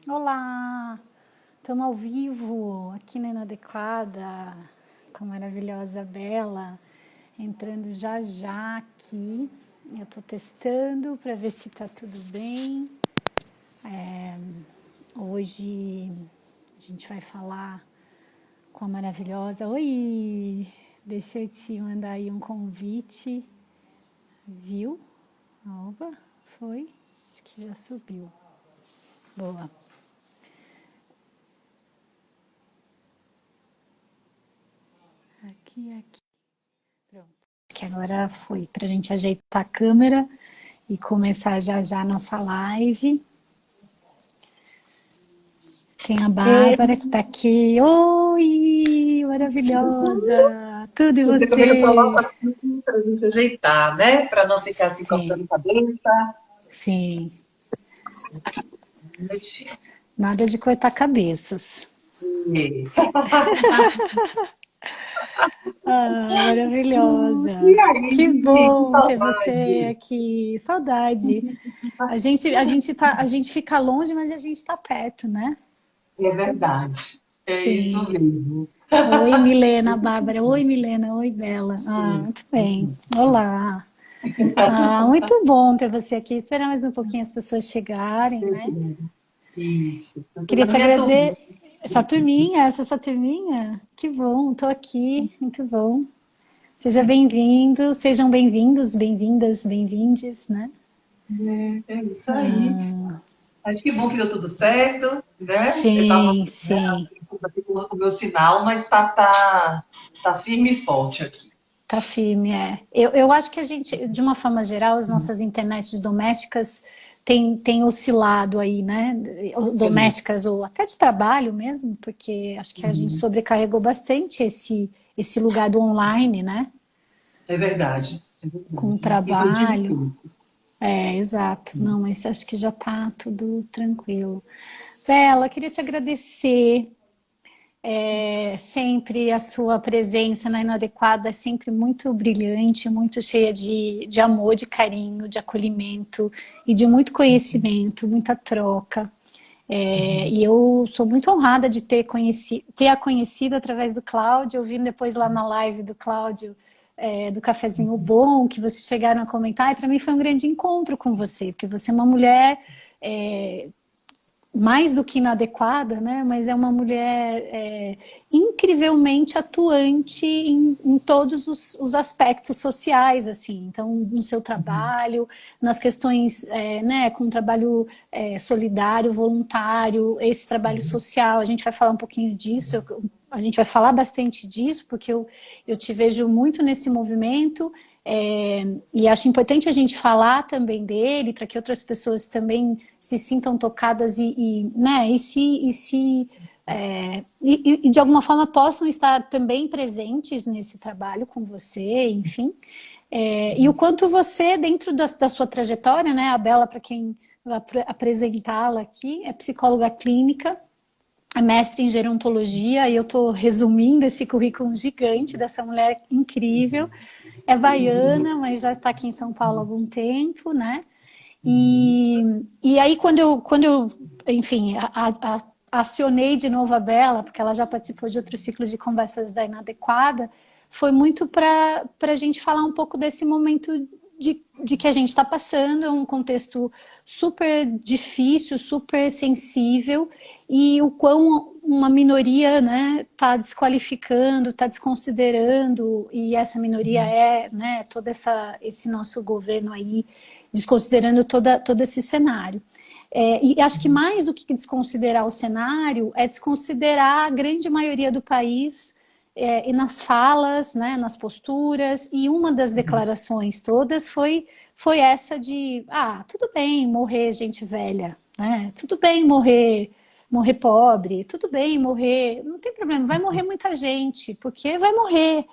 Olá! Estamos ao vivo aqui na Inadequada com a maravilhosa Bela, entrando já já aqui. Eu estou testando para ver se está tudo bem. Hoje a gente vai falar com a maravilhosa. Oi! Deixa eu te mandar aí um convite. Viu? Opa, foi? Acho que já subiu. Boa. Aqui. Pronto. Que agora foi para a gente ajeitar a câmera e começar já já a nossa live. Tem a Bárbara que está aqui. Oi, maravilhosa! Tudo e Você começa a você? colocar assim para a gente ajeitar, né? Para não ficar assim Sim, cortando a cabeça. sim. Nada de cortar cabeças. Isso. Ah, E maravilhosa. Que aí, que bom ter você saudade. aqui. Saudade. A gente fica longe, mas a gente está perto, né? É verdade. É isso Sim. mesmo. Oi, Milena, Bárbara. Oi, Milena. Oi, Bela. Ah, muito bem. Olá. Ah, muito bom ter você aqui. Esperar mais um pouquinho as pessoas chegarem, né? Isso. Eu tô Queria na te minha turma. agradecer. Essa turminha? Que bom, estou aqui. Muito bom. Seja bem-vindo, sejam bem-vindos, bem-vindas, bem-vindes, né? É isso aí. Acho que bom que deu tudo certo, né? Eu estava, Sim, né, sim. aqui com o meu sinal, mas tá firme e forte aqui. Tá firme, é. Eu acho que a gente, de uma forma geral, as nossas internets domésticas têm oscilado aí, né? Sim. Domésticas ou até de trabalho mesmo, porque acho que a gente sobrecarregou bastante esse lugar do online, né? É verdade. É Com o verdade. E foi trabalho. difícil. É, exato. Não, mas acho que já tá tudo tranquilo. Bela, queria te agradecer. Sempre a sua presença na Inadequada é sempre muito brilhante, muito cheia de amor, de carinho, de acolhimento e de muito conhecimento, muita troca. E eu sou muito honrada de ter a conhecido através do Cláudio, ouvindo depois lá na live do Cláudio, do Cafezinho Bom, que vocês chegaram a comentar, e para mim foi um grande encontro com você, porque você é uma mulher mais do que inadequada, né? Mas é uma mulher incrivelmente atuante em todos os aspectos sociais, assim. Então, no seu trabalho, nas questões, né, com trabalho solidário, voluntário, esse trabalho social. A gente vai falar um pouquinho disso. A gente vai falar bastante disso, porque eu te vejo muito nesse movimento. E acho importante a gente falar também dele, para que outras pessoas também se sintam tocadas né, e de alguma forma possam estar também presentes nesse trabalho com você, enfim. E o quanto você, dentro da sua trajetória, né, a Bela, para quem vai apresentá-la aqui, é psicóloga clínica, é mestre em gerontologia, e eu estou resumindo esse currículo gigante dessa mulher incrível. É baiana, mas já está aqui em São Paulo há algum tempo, né? E aí, enfim, acionei de novo a Bela, porque ela já participou de outros ciclos de conversas da Inadequada, foi muito para a gente falar um pouco desse momento de que a gente está passando, é um contexto super difícil, super sensível, e o quão uma minoria, né, está desqualificando, está desconsiderando, e essa minoria né, esse nosso governo aí, desconsiderando todo esse cenário. E acho que mais do que desconsiderar o cenário, é desconsiderar a grande maioria do país e nas falas, né, nas posturas, e uma das declarações todas foi essa de, tudo bem morrer gente velha, né? Tudo bem morrer pobre, tudo bem morrer, não tem problema, vai morrer muita gente, porque vai morrer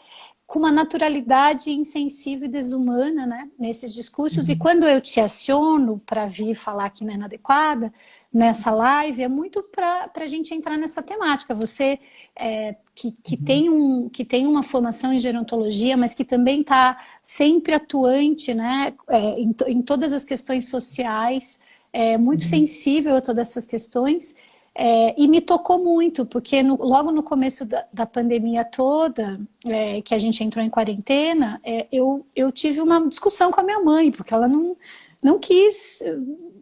com uma naturalidade insensível e desumana, né, nesses discursos. E quando eu te aciono para vir falar aqui na Inadequada, nessa live, é muito para a gente entrar nessa temática. Você que tem uma formação em gerontologia, mas que também está sempre atuante, né, em todas as questões sociais, muito sensível a todas essas questões. E me tocou muito, porque logo no começo da pandemia toda, que a gente entrou em quarentena, eu tive uma discussão com a minha mãe, porque ela não quis,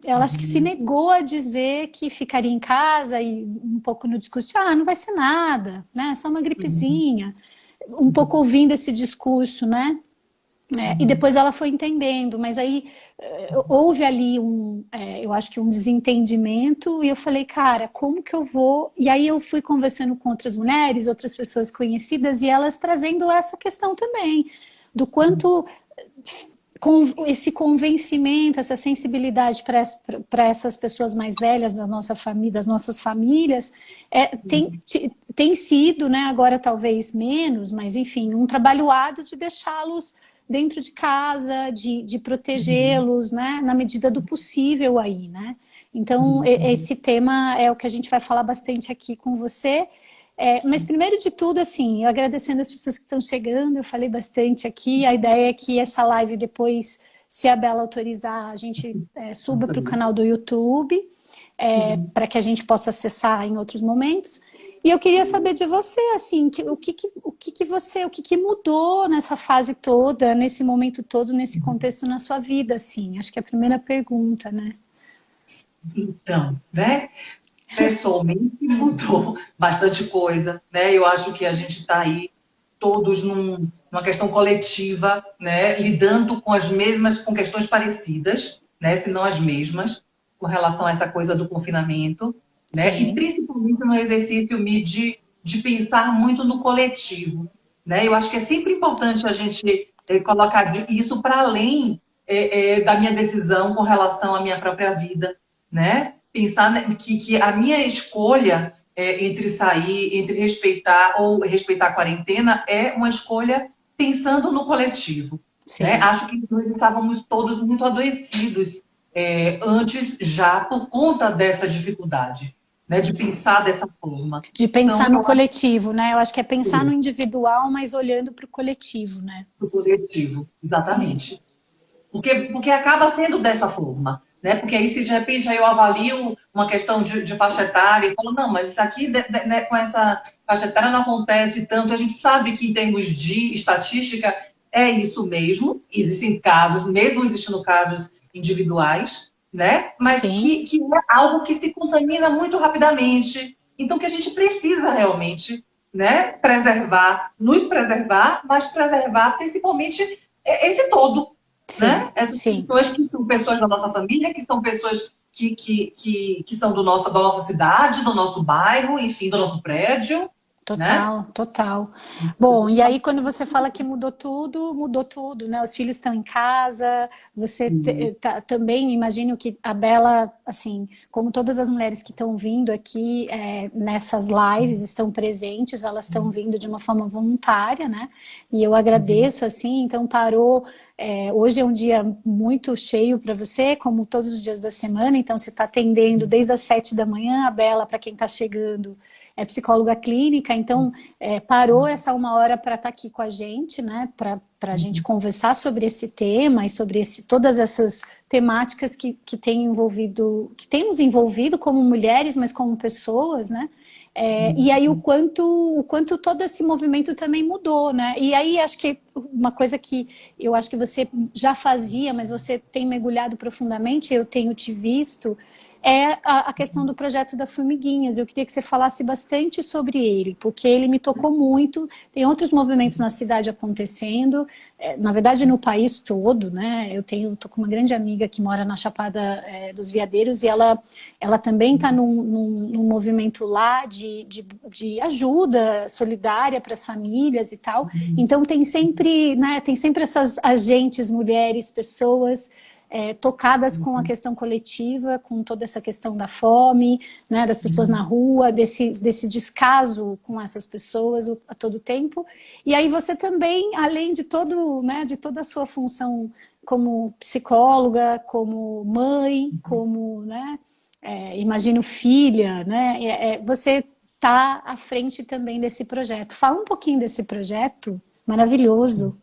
ela acho que se negou a dizer que ficaria em casa e um pouco no discurso, não vai ser nada, né? Só uma gripezinha, um pouco ouvindo esse discurso, né? E depois ela foi entendendo, mas aí houve ali eu acho que um desentendimento, e eu falei, cara, como que eu vou? E aí eu fui conversando com outras mulheres, outras pessoas conhecidas, e elas trazendo essa questão também, do quanto com esse convencimento, essa sensibilidade para essas pessoas mais velhas da nossa família, das nossas famílias, tem sido, né, agora talvez menos, mas enfim, um trabalho árduo de deixá-los dentro de casa, de protegê-los, né, na medida do possível aí, né? Então, esse tema é o que a gente vai falar bastante aqui com você. Mas primeiro de tudo, assim, eu agradecendo as pessoas que estão chegando, eu falei bastante aqui, a ideia é que essa live depois, se a Bela autorizar, a gente suba para o canal do YouTube, para que a gente possa acessar em outros momentos. E eu queria saber de você, assim, o que mudou nessa fase toda, nesse momento todo, nesse contexto na sua vida, assim? Acho que é a primeira pergunta, né? Então, né? Pessoalmente mudou bastante coisa, né? Eu acho que a gente está aí todos numa questão coletiva, né? Lidando com questões parecidas, né? Se não as mesmas, com relação a essa coisa do confinamento, né? Sim. E principalmente no exercício de pensar muito no coletivo, né? Eu acho que é sempre importante a gente colocar isso para além da minha decisão com relação à minha própria vida, né? Pensar que a minha escolha entre sair, entre respeitar ou respeitar a quarentena é uma escolha pensando no coletivo, né? Sim. Acho que nós estávamos todos muito adoecidos antes já por conta dessa dificuldade, né? De pensar dessa forma. De pensar no Então, coletivo, né? Eu acho que é pensar no individual, mas olhando para o coletivo, né? o coletivo, Sim. exatamente. Porque acaba sendo dessa forma, né? Porque aí, se de repente aí eu avalio uma questão de faixa etária e falo, não, mas isso aqui né, com essa faixa etária não acontece tanto. A gente sabe que, em termos de estatística, é isso mesmo. Existem casos, mesmo existindo casos individuais, né? Mas Sim. que é algo que se contamina muito rapidamente. Então, que a gente precisa realmente, né, nos preservar, mas preservar principalmente esse todo, Sim. né? Essas Sim. pessoas que são pessoas da nossa família, que são pessoas que são da nossa cidade, do nosso bairro, enfim, do nosso prédio, né? Total, total. Bom, e aí quando você fala que mudou tudo, né? Os filhos estão em casa, você também, imagino que a Bela, assim, como todas as mulheres que estão vindo aqui nessas lives, estão presentes, elas estão vindo de uma forma voluntária, né? E eu agradeço, assim, então parou. Hoje é um dia muito cheio para você, como todos os dias da semana, então você está atendendo desde as 7 da manhã, a Bela, para quem está chegando, é psicóloga clínica, então parou essa 1 hora para estar aqui com a gente, né, para a gente conversar sobre esse tema e sobre todas essas temáticas que tem nos envolvido como mulheres, mas como pessoas, né? E aí o quanto todo esse movimento também mudou, né? E aí acho que uma coisa que eu acho que você já fazia, mas você tem mergulhado profundamente, eu tenho te visto, é a questão do projeto da Formiguinhas. Eu queria que você falasse bastante sobre ele, porque ele me tocou muito. Tem outros movimentos na cidade acontecendo, na verdade no país todo, né? Tô com uma grande amiga que mora na Chapada dos Veadeiros e ela também está num movimento lá de ajuda solidária para as famílias e tal. Então tem sempre, né? Tem sempre essas agentes, mulheres, pessoas tocadas com a questão coletiva, com toda essa questão da fome, né, das pessoas na rua, desse descaso com essas pessoas a todo tempo. E aí você também, além de né, de toda a sua função como psicóloga, como mãe, como, né, imagino filha, né, você está à frente também desse projeto. Fala um pouquinho desse projeto maravilhoso.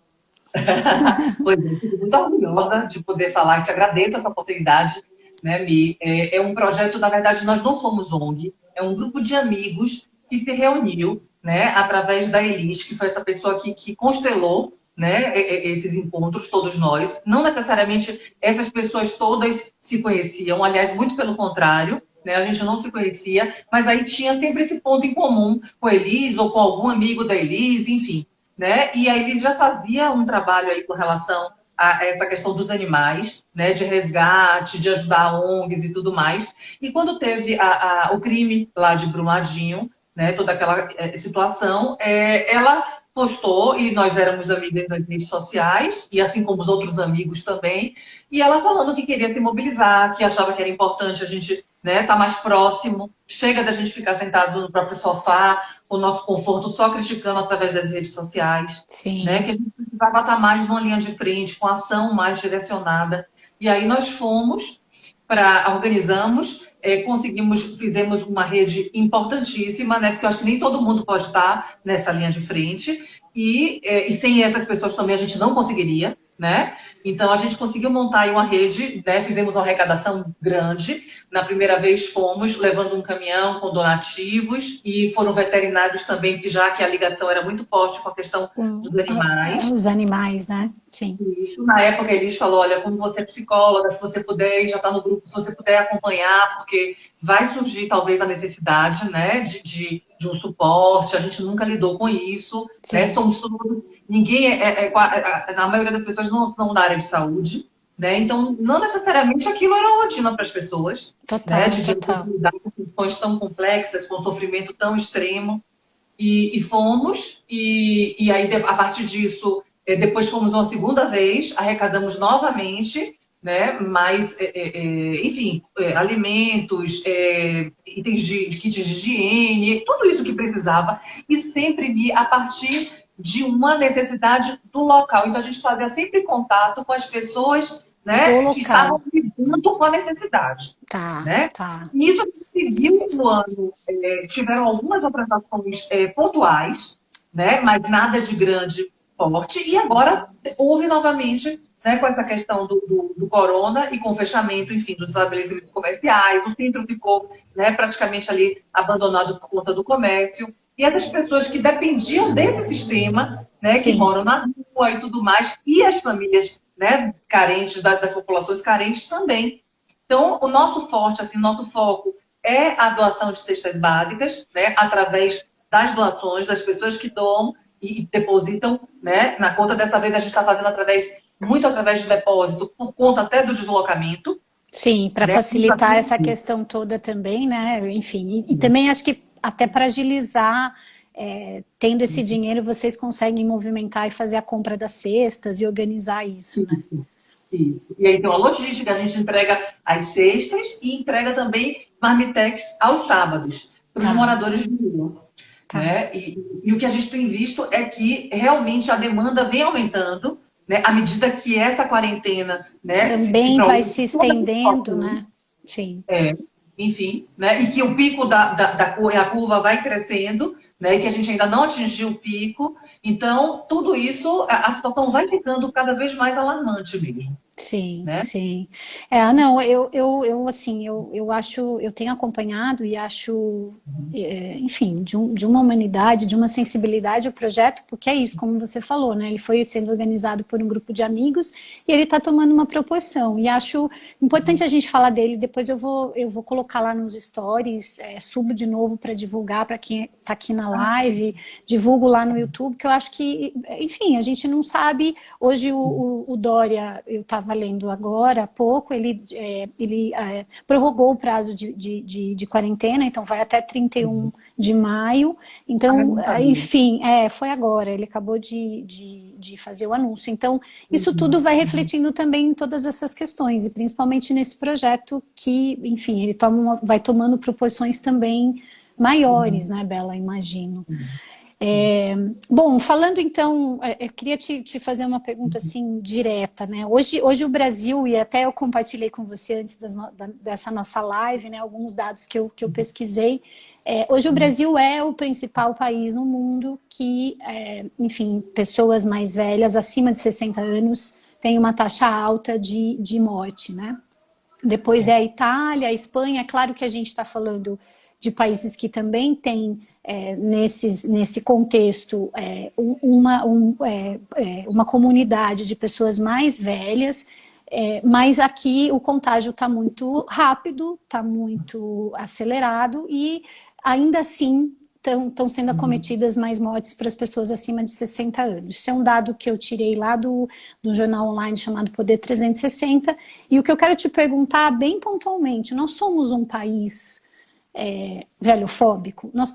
Pois é, fico muito orgulhosa de poder falar, te agradeço essa oportunidade né, Mi? É um projeto, na verdade, nós não somos ONG, é um grupo de amigos que se reuniu, né, através da Elis, que foi essa pessoa que constelou, né, esses encontros, todos nós. Não necessariamente essas pessoas todas se conheciam, aliás, muito pelo contrário, né, a gente não se conhecia, mas aí tinha sempre esse ponto em comum com a Elis ou com algum amigo da Elis, enfim. Né? E a Elis já fazia um trabalho aí com relação a essa questão dos animais, né, de resgate, de ajudar ONGs e tudo mais. E quando teve o crime lá de Brumadinho, né, toda aquela situação, ela postou, e nós éramos amigas nas redes sociais, e assim como os outros amigos também, e ela falando que queria se mobilizar, que achava que era importante a gente, né, estar mais próximo, chega da gente ficar sentado no próprio sofá, o nosso conforto só criticando através das redes sociais, Sim. né, que a gente precisava estar mais numa linha de frente, com ação mais direcionada. E aí nós fomos organizamos, fizemos uma rede importantíssima, né? Porque eu acho que nem todo mundo pode estar nessa linha de frente, e sem essas pessoas também a gente não conseguiria, né? Então a gente conseguiu montar aí uma rede, né? Fizemos uma arrecadação grande. Na primeira vez fomos levando um caminhão com donativos, e foram veterinários também, já que a ligação era muito forte com a questão dos animais. Os animais, né? Sim. Isso, na época eles falou, olha, como você é psicóloga, se você puder, já está no grupo, se você puder acompanhar, porque vai surgir talvez a necessidade, né, de um suporte, a gente nunca lidou com isso, né, somos todos, ninguém a maioria das pessoas não estão na área de saúde, né, então não necessariamente aquilo era uma rotina para as pessoas, total, né, de total. lidar com questões tão complexas, com sofrimento tão extremo, e fomos, e aí a partir disso depois fomos uma segunda vez, arrecadamos novamente, né? Mas, enfim, alimentos, itens de kits de higiene, tudo isso que precisava, e sempre a partir de uma necessidade do local. Então, a gente fazia sempre contato com as pessoas, né, que estavam lidando com a necessidade. Tá, né? tá. E isso seguiu no ano. Tiveram algumas apresentações pontuais, né, mas nada de grande forte, e agora houve novamente, né, com essa questão do corona e com o fechamento, enfim, dos estabelecimentos comerciais, o centro ficou, né, praticamente ali abandonado por conta do comércio, e essas pessoas que dependiam desse sistema, né, que moram na rua e tudo mais, e as famílias, né, carentes, das populações carentes também. Então, o nosso forte, assim, nosso foco é a doação de cestas básicas, né, através das doações, das pessoas que doam e depositam, né, na conta. Dessa vez a gente está fazendo muito através de depósito, por conta até do deslocamento. Sim, para facilitar essa questão toda também, né? Enfim, e também acho que até para agilizar, tendo esse dinheiro, vocês conseguem movimentar e fazer a compra das cestas e organizar isso, né? Isso. E aí tem uma logística, a gente entrega às sextas e entrega também marmitex aos sábados, para os moradores de rua. Né? E o que a gente tem visto é que realmente a demanda vem aumentando, né? À medida que essa quarentena, né, também vai se estendendo, né? Sim. Enfim, né? E que o pico a curva vai crescendo, né? E que a gente ainda não atingiu o pico. Então, tudo isso, a situação vai ficando cada vez mais alarmante mesmo. Sim, né? Sim. Não, assim, eu acho, eu tenho acompanhado e acho, enfim, de uma humanidade, de uma sensibilidade o projeto, porque é isso, como você falou, né? Ele foi sendo organizado por um grupo de amigos e ele está tomando uma proporção. E acho importante a gente falar dele, depois eu vou colocar lá nos stories, subo de novo para divulgar para quem está aqui na live, divulgo lá no YouTube, que eu acho que, enfim, a gente não sabe. Hoje o Dória, eu estava lendo agora há pouco, ele prorrogou o prazo de quarentena, então vai até 31 de maio. Então, enfim, foi agora, ele acabou de fazer o anúncio. Então, isso tudo vai refletindo também em todas essas questões, e principalmente nesse projeto que, enfim, ele vai tomando proporções também maiores, né, Bela, imagino. Bom, falando então, eu queria te fazer uma pergunta assim, direta, né? Hoje o Brasil, e até eu compartilhei com você antes dessa nossa live, né, alguns dados que eu pesquisei, hoje o Brasil é o principal país no mundo que, enfim, pessoas mais velhas, acima de 60 anos, têm uma taxa alta de morte, né? Depois é a Itália, a Espanha. É claro que a gente está falando de países que também têm, nesse contexto, uma comunidade de pessoas mais velhas, mas aqui o contágio está muito rápido, está muito acelerado e ainda assim estão sendo acometidas mais mortes para as pessoas acima de 60 anos. Isso é um dado que eu tirei lá do jornal online chamado Poder 360, e o que eu quero te perguntar bem pontualmente, nós somos um país velhofóbico? Nós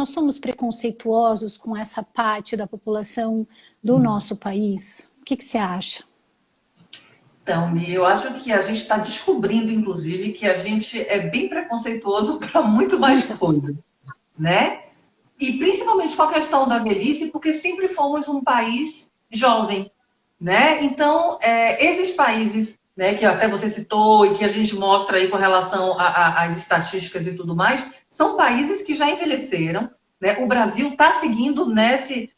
somos preconceituosos com essa parte da população do nosso país? O que você acha? Então, eu acho que a gente está descobrindo, inclusive, que a gente é bem preconceituoso para muito mais coisa, né? E principalmente com a questão da velhice, porque sempre fomos um país jovem, né? Então, esses países, né, que até você citou e que a gente mostra aí com relação às estatísticas e tudo mais, são países que já envelheceram, né? O Brasil está seguindo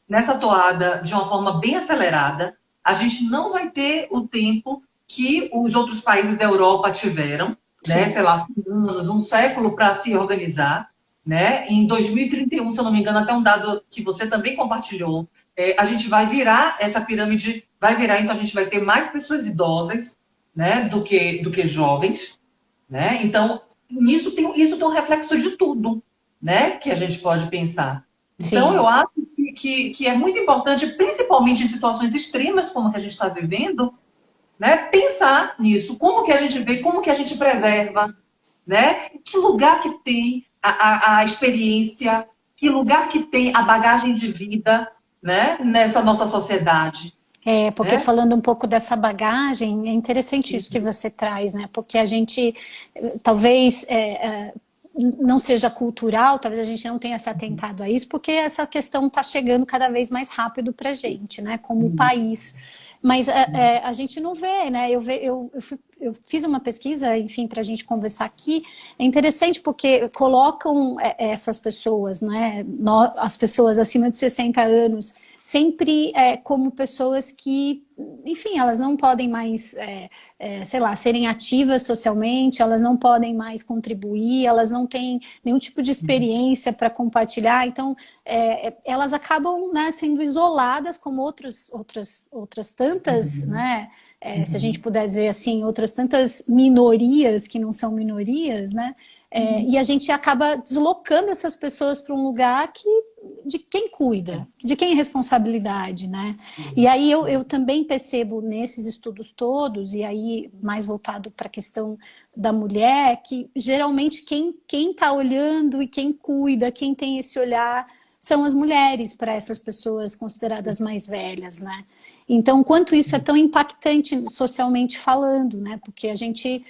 nessa toada de uma forma bem acelerada. A gente não vai ter o tempo que os outros países da Europa tiveram, né? Sei lá, anos, um século para se organizar. Né? Em 2031, se eu não me engano, até um dado que você também compartilhou, a gente vai virar, essa pirâmide vai virar, então a gente vai ter mais pessoas idosas, né, do que jovens, né? Então, isso tem um reflexo de tudo, né, que a gente pode pensar. Então, eu acho que é muito importante, principalmente em situações extremas como a que a gente está vivendo, né, pensar nisso, como que a gente vê, como que a gente preserva, né? Que lugar que tem a experiência, que lugar que tem a bagagem de vida, né? Nessa nossa sociedade. Porque falando um pouco dessa bagagem, é interessante isso que você traz, né? Porque a gente, talvez, não seja cultural, talvez a gente não tenha se atentado a isso, porque essa questão está chegando cada vez mais rápido para a gente, né? Como país. Mas a gente não vê, né? Eu fiz uma pesquisa, enfim, para a gente conversar aqui. É interessante porque colocam essas pessoas, né? As pessoas acima de 60 anos, sempre como pessoas que, enfim, elas não podem mais, sei lá, serem ativas socialmente, elas não podem mais contribuir, elas não têm nenhum tipo de experiência para compartilhar, então elas acabam, né, sendo isoladas como outras tantas, né, se a gente puder dizer assim, outras tantas minorias que não são minorias, né, e a gente acaba deslocando essas pessoas para um lugar de quem cuida, de quem é responsabilidade, né? E aí eu também percebo nesses estudos todos, e aí mais voltado para a questão da mulher, que geralmente quem está olhando e quem cuida, quem tem esse olhar, são as mulheres para essas pessoas consideradas mais velhas, né? Então, quanto isso é tão impactante socialmente falando, né? Porque a gente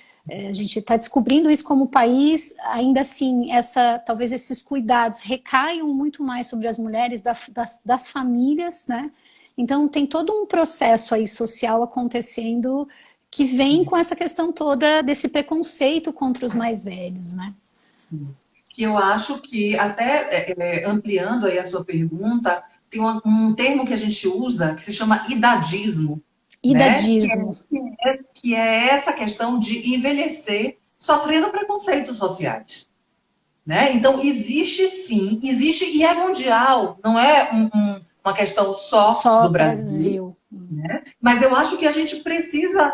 está descobrindo isso como país, ainda assim, talvez esses cuidados recaiam muito mais sobre as mulheres das famílias, né? Então tem todo um processo aí social acontecendo que vem com essa questão toda desse preconceito contra os mais velhos, né? Que eu acho que, até ampliando aí a sua pergunta, tem um termo que a gente usa que se chama idadismo. Idadismo. Né? Que é essa questão de envelhecer sofrendo preconceitos sociais. Né? Então, existe sim, existe, e é mundial, não é uma questão só do Brasil. Né? Mas eu acho que a gente precisa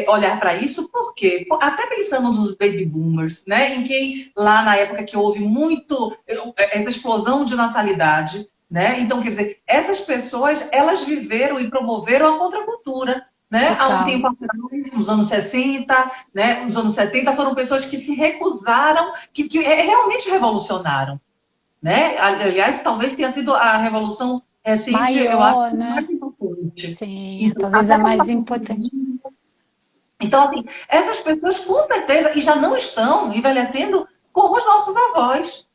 olhar para isso, porque, até pensando nos baby boomers, né? Em quem, lá na época que houve muito, essa explosão de natalidade, né? Então, quer dizer, essas pessoas, elas viveram e promoveram a contracultura. Né? Há um tempo atrás, nos anos 60, né? Nos anos 70, foram pessoas que se recusaram, que realmente revolucionaram. Né? Aliás, talvez tenha sido a revolução recente, maior, eu acho, né? mais importante. Sim, então, talvez a mais importante. Então, assim, essas pessoas com certeza, e já não estão envelhecendo como os nossos avós.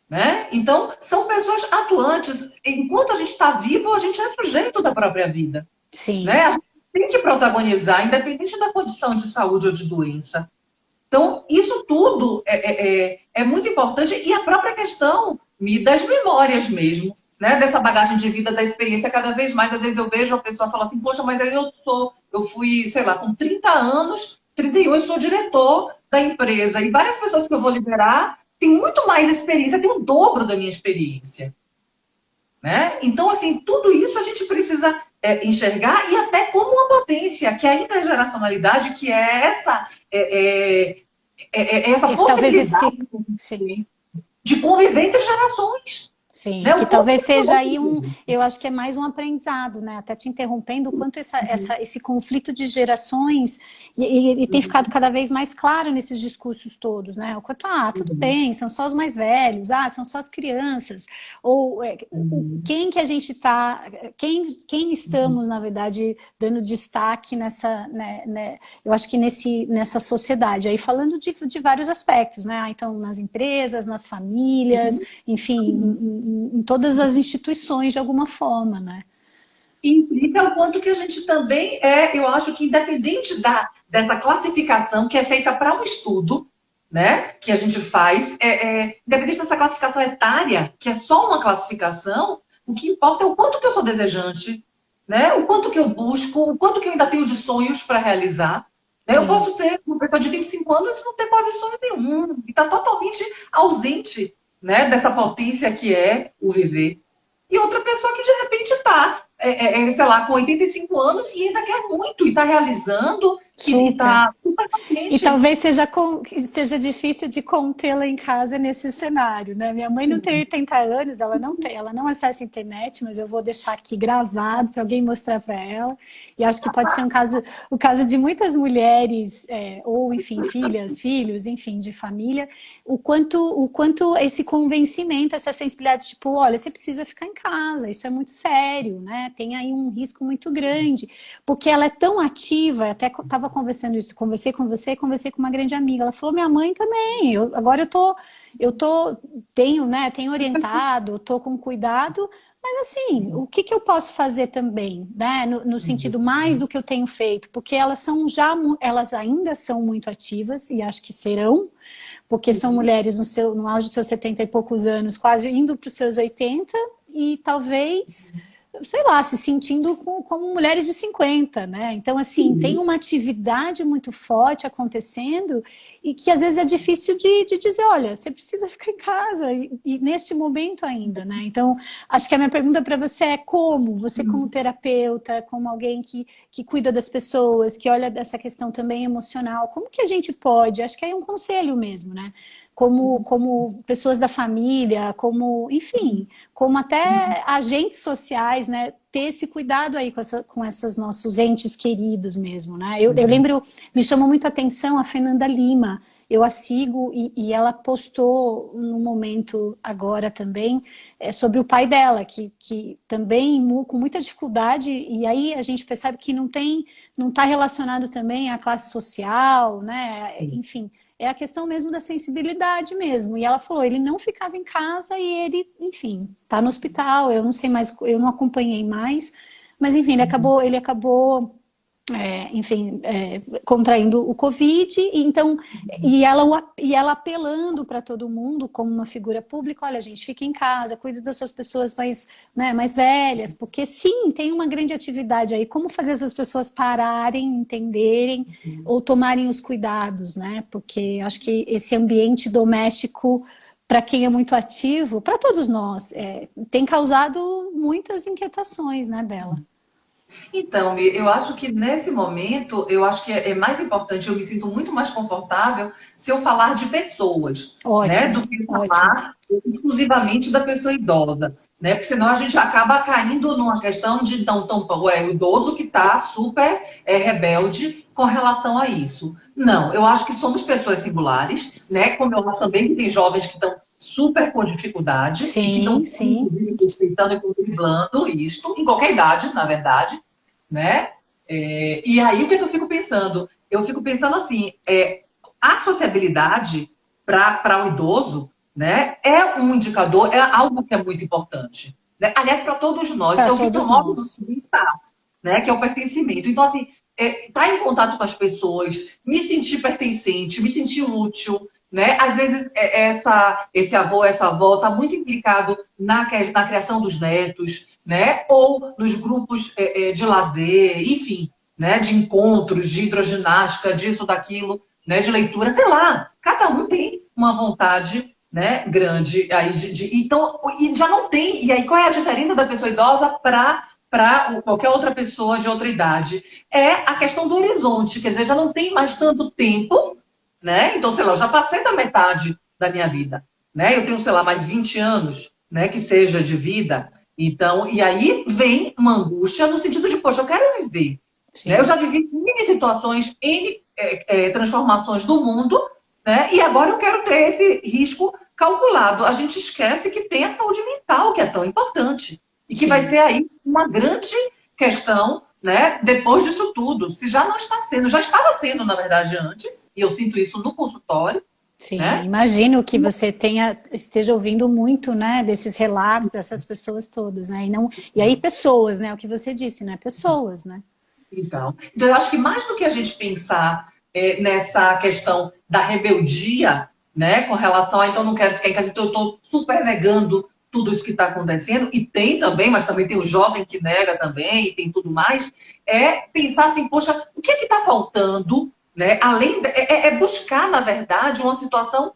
Né? Então, são pessoas atuantes. Enquanto a gente está vivo, a gente é sujeito da própria vida. Sim. Né? A gente tem que protagonizar, independente da condição de saúde ou de doença. Então, isso tudo é muito importante. E a própria questão das memórias mesmo, né? Dessa bagagem de vida, da experiência, cada vez mais. Às vezes eu vejo a pessoa falar assim, poxa, mas aí eu fui, sei lá, com 30 anos, 31 eu sou diretor da empresa e várias pessoas que eu vou liderar têm muito mais experiência, têm o dobro da minha experiência. Né? Então, assim, tudo isso a gente precisa enxergar e até como uma potência, que é a intergeracionalidade, que é essa Talvez possibilidade sim. de conviver entre gerações. Sim, Né? que talvez seja aí eu acho que é mais um aprendizado, né? Até te interrompendo, o quanto esse conflito de gerações e tem ficado cada vez mais claro nesses discursos todos, né? O quanto, tudo bem, são só os mais velhos, são só as crianças, ou quem que a gente está, quem estamos, na verdade, dando destaque nessa, né, eu acho que nessa sociedade, aí falando de vários aspectos, né? Então, nas empresas, nas famílias, enfim, em todas as instituições de alguma forma, né? Implica o quanto que a gente também eu acho que independente dessa classificação que é feita para um estudo, né, que a gente faz, independente dessa classificação etária, que é só uma classificação, o que importa é o quanto que eu sou desejante, né, o quanto que eu busco, o quanto que eu ainda tenho de sonhos para realizar. Né? Eu posso ser uma pessoa de 25 anos e não ter quase sonho nenhum, e estar totalmente ausente, né, dessa potência que é o viver. E outra pessoa que de repente está, sei lá, com 85 anos e ainda quer muito, e está realizando, e está super E talvez seja difícil de contê-la em casa nesse cenário, né? Minha mãe não tem 80 anos, ela não acessa a internet, mas eu vou deixar aqui gravado para alguém mostrar para ela. E acho que pode ser o caso de muitas mulheres, ou enfim, filhos, enfim, de família, o quanto esse convencimento, essa sensibilidade, tipo, olha, você precisa ficar em casa, isso é muito sério, né? Tem aí um risco muito grande, porque ela é tão ativa, até estava conversando isso, conversei com você, conversei com uma grande amiga, ela falou, minha mãe também, agora tenho orientado, estou com cuidado, mas assim, o que eu posso fazer também, né, no sentido mais do que eu tenho feito, porque elas ainda são muito ativas, e acho que serão, porque são mulheres no auge dos seus 70 e poucos anos, quase indo para os seus 80, e talvez, sei lá, se sentindo como mulheres de 50, né? Então, assim, tem uma atividade muito forte acontecendo e que às vezes é difícil de dizer, olha, você precisa ficar em casa e neste momento ainda, né? Então, acho que a minha pergunta para você é como você como terapeuta, como alguém que cuida das pessoas, que olha dessa questão também emocional, como que a gente pode, acho que é um conselho mesmo, né? Como pessoas da família, enfim, como até agentes sociais, né, ter esse cuidado aí com esses nossos entes queridos mesmo, né? Eu lembro, me chamou muito a atenção a Fernanda Lima, eu a sigo e ela postou no momento agora também sobre o pai dela, que também com muita dificuldade, e aí a gente percebe que não está relacionado também à classe social, né? Enfim, é a questão mesmo da sensibilidade mesmo. E ela falou, ele não ficava em casa e ele, enfim, está no hospital, eu não sei mais, eu não acompanhei mais, mas enfim, ele acabou enfim, contraindo o Covid, e ela apelando para todo mundo como uma figura pública, olha, gente, fique em casa, cuide das suas pessoas mais velhas, porque sim, tem uma grande atividade aí, como fazer essas pessoas pararem, entenderem, ou tomarem os cuidados, né, porque acho que esse ambiente doméstico, para quem é muito ativo, para todos nós, tem causado muitas inquietações, né, Bela? Então, eu acho que nesse momento, eu acho que é mais importante, eu me sinto muito mais confortável se eu falar de pessoas, né, do que falar exclusivamente da pessoa idosa, né, porque senão a gente acaba caindo numa questão de, o idoso que está super rebelde com relação a isso. Não, eu acho que somos pessoas singulares, né, como eu acho também que tem jovens que estão super com dificuldade, sim, e que estão respeitando e driblando isto, em qualquer idade, na verdade, né? E aí o que eu fico pensando? Eu fico pensando assim, a sociabilidade para o idoso, né, é um indicador, é algo que é muito importante. Né? Aliás, para todos nós, é o que promove o bem-estar, né, que é o pertencimento. Então, assim, estar em contato com as pessoas, me sentir pertencente, me sentir útil, né? Às vezes esse avô, essa avó está muito implicado na criação dos netos, né? Ou nos grupos de lazer, enfim. né, de encontros, de hidroginástica, disso, daquilo, né, de leitura, sei lá. Cada um tem uma vontade, né, grande. Aí então, e já não tem. E aí, qual é a diferença da pessoa idosa para qualquer outra pessoa de outra idade? É a questão do horizonte, quer dizer, já não tem mais tanto tempo, né? Então, sei lá, eu já passei da metade da minha vida, né? Eu tenho, sei lá, mais 20 anos, né, que seja de vida. Então, e aí vem uma angústia no sentido de, poxa, eu quero viver. Né? Eu já vivi N situações, N transformações do mundo, né? E agora eu quero ter esse risco calculado. A gente esquece que tem a saúde mental, que é tão importante. E que vai ser aí uma grande questão, né? Depois disso tudo. Se já não está sendo, já estava sendo, na verdade, antes, e eu sinto isso no consultório. Sim, né? Imagino que você esteja ouvindo muito, né, desses relatos dessas pessoas todas, né? E aí pessoas, né? O que você disse, né? Pessoas, né? Então, eu acho que mais do que a gente pensar nessa questão da rebeldia, né, com relação a então não quero ficar em casa, então eu estou super negando tudo isso que está acontecendo, e tem também, mas também tem o jovem que nega também, e tem tudo mais, é pensar assim, poxa, o que é que está faltando, né? Além buscar, na verdade, uma situação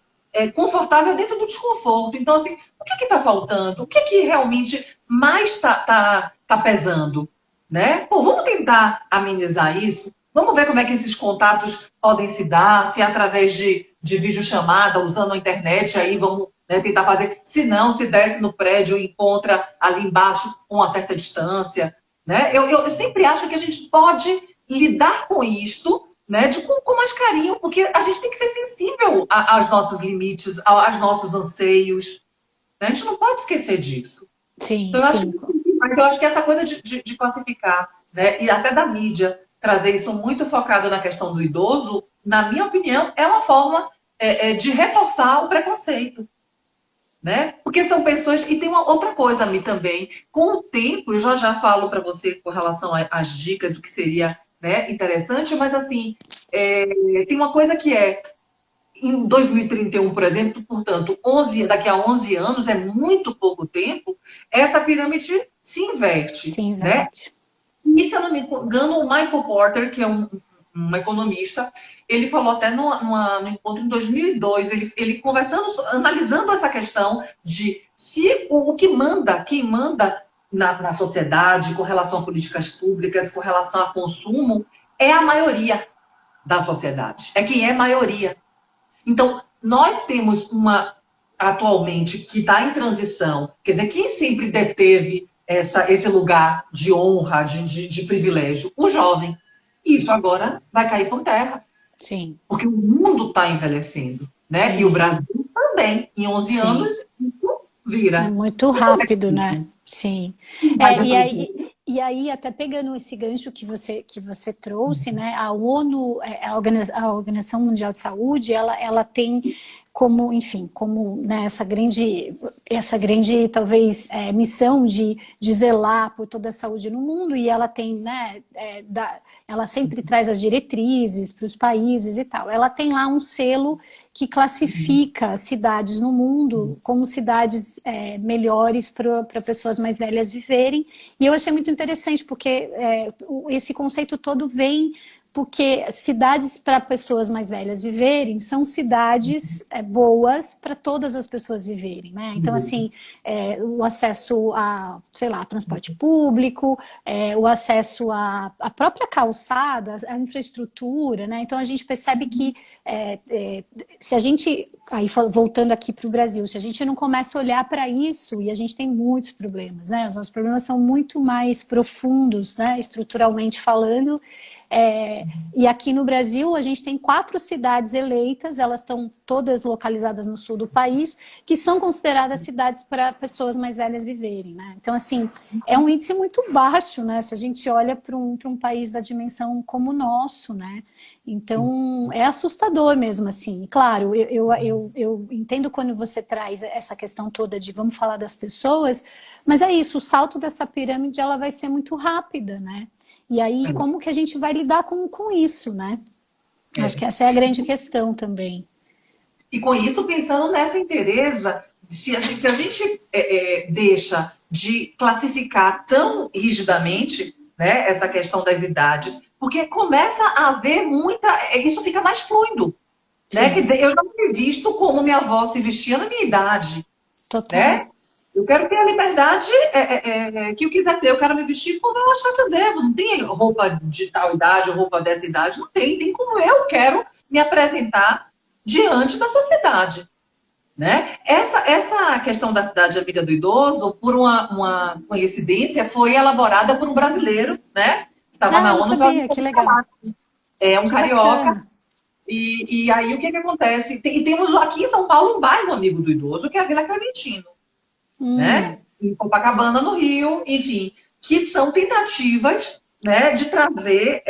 confortável dentro do desconforto. Então, assim, o que é que está faltando? O que é que realmente mais está pesando? Né? Pô, vamos tentar amenizar isso? Vamos ver como é que esses contatos podem se dar, se é através de videochamada, usando a internet, aí vamos, né, tentar fazer. Se não, se desce no prédio e encontra ali embaixo com uma certa distância. Né? Eu sempre acho que a gente pode lidar com isto, né, com mais carinho, porque a gente tem que ser sensível aos nossos limites, aos nossos anseios. Né? A gente não pode esquecer disso. Sim, Então, sim. eu acho que essa coisa de classificar, né, e até da mídia, trazer isso muito focado na questão do idoso, na minha opinião, é uma forma de reforçar o preconceito. Né? Porque são pessoas... E tem uma outra coisa a mim também. Com o tempo, eu já falo para você com relação às dicas do que seria, né, interessante, mas assim, tem uma coisa que em 2031, por exemplo, portanto, daqui a 11 anos, é muito pouco tempo, essa pirâmide se inverte. Se Né? inverte. E, se eu não me engano, o Michael Porter, que é um economista, ele falou até no encontro em 2002, ele conversando, analisando essa questão de se quem manda na sociedade com relação a políticas públicas, com relação a consumo, é a maioria da sociedade. É quem é maioria. Então, nós temos atualmente, que está em transição, quer dizer, quem sempre deteve esse lugar de honra, de privilégio? O jovem. Isso agora vai cair por terra. Sim. Porque o mundo está envelhecendo, né? Sim. E o Brasil também. Em 11 anos, isso vira. É muito rápido, né? Sim. E aí, até pegando esse gancho que você trouxe, né? A ONU, a Organização Mundial de Saúde, ela tem como, enfim, como, né, essa grande talvez missão de zelar por toda a saúde no mundo, e ela tem, né, ela sempre traz as diretrizes para os países e tal. Ela tem lá um selo que classifica cidades no mundo como cidades melhores para pessoas mais velhas viverem. E eu achei muito interessante, porque esse conceito todo vem porque cidades para pessoas mais velhas viverem são cidades boas para todas as pessoas viverem, né? Então, assim, o acesso a, sei lá, transporte público, o acesso à própria calçada, à infraestrutura, né? Então, a gente percebe que se a gente, aí voltando aqui para o Brasil, se a gente não começa a olhar para isso, e a gente tem muitos problemas, né? Os nossos problemas são muito mais profundos, né? Estruturalmente falando. E aqui no Brasil a gente tem 4 cidades eleitas, elas estão todas localizadas no sul do país, que são consideradas cidades para pessoas mais velhas viverem, né? Então, assim, é um índice muito baixo, né? Se a gente olha para um país da dimensão como o nosso, né? Então, é assustador mesmo, assim. Claro, eu entendo quando você traz essa questão toda de vamos falar das pessoas, mas é isso, o salto dessa pirâmide ela vai ser muito rápida, né? E aí, como que a gente vai lidar com isso, né? Acho que essa é a grande questão também. E com isso, pensando nessa inteireza, se a gente deixa de classificar tão rigidamente, né, essa questão das idades, porque começa a haver isso fica mais fluido, né? Sim. Quer dizer, eu já me visto como minha avó se vestia na minha idade, Total. né? Eu quero ter a liberdade que eu quiser ter. Eu quero me vestir como eu achar que eu devo. Não tem roupa de tal idade, roupa dessa idade. Não tem. Tem como eu quero me apresentar diante da sociedade, né? Essa questão da cidade amiga do idoso, por uma coincidência, foi elaborada por um brasileiro, né? Que estava Ah, na eu não ONU. sabia, que legal. É um Que carioca. bacana. E aí, o que acontece? E temos aqui em São Paulo um bairro amigo do idoso, que é a Vila Clementino, né? Em Copacabana, no Rio, enfim, que são tentativas, né, de trazer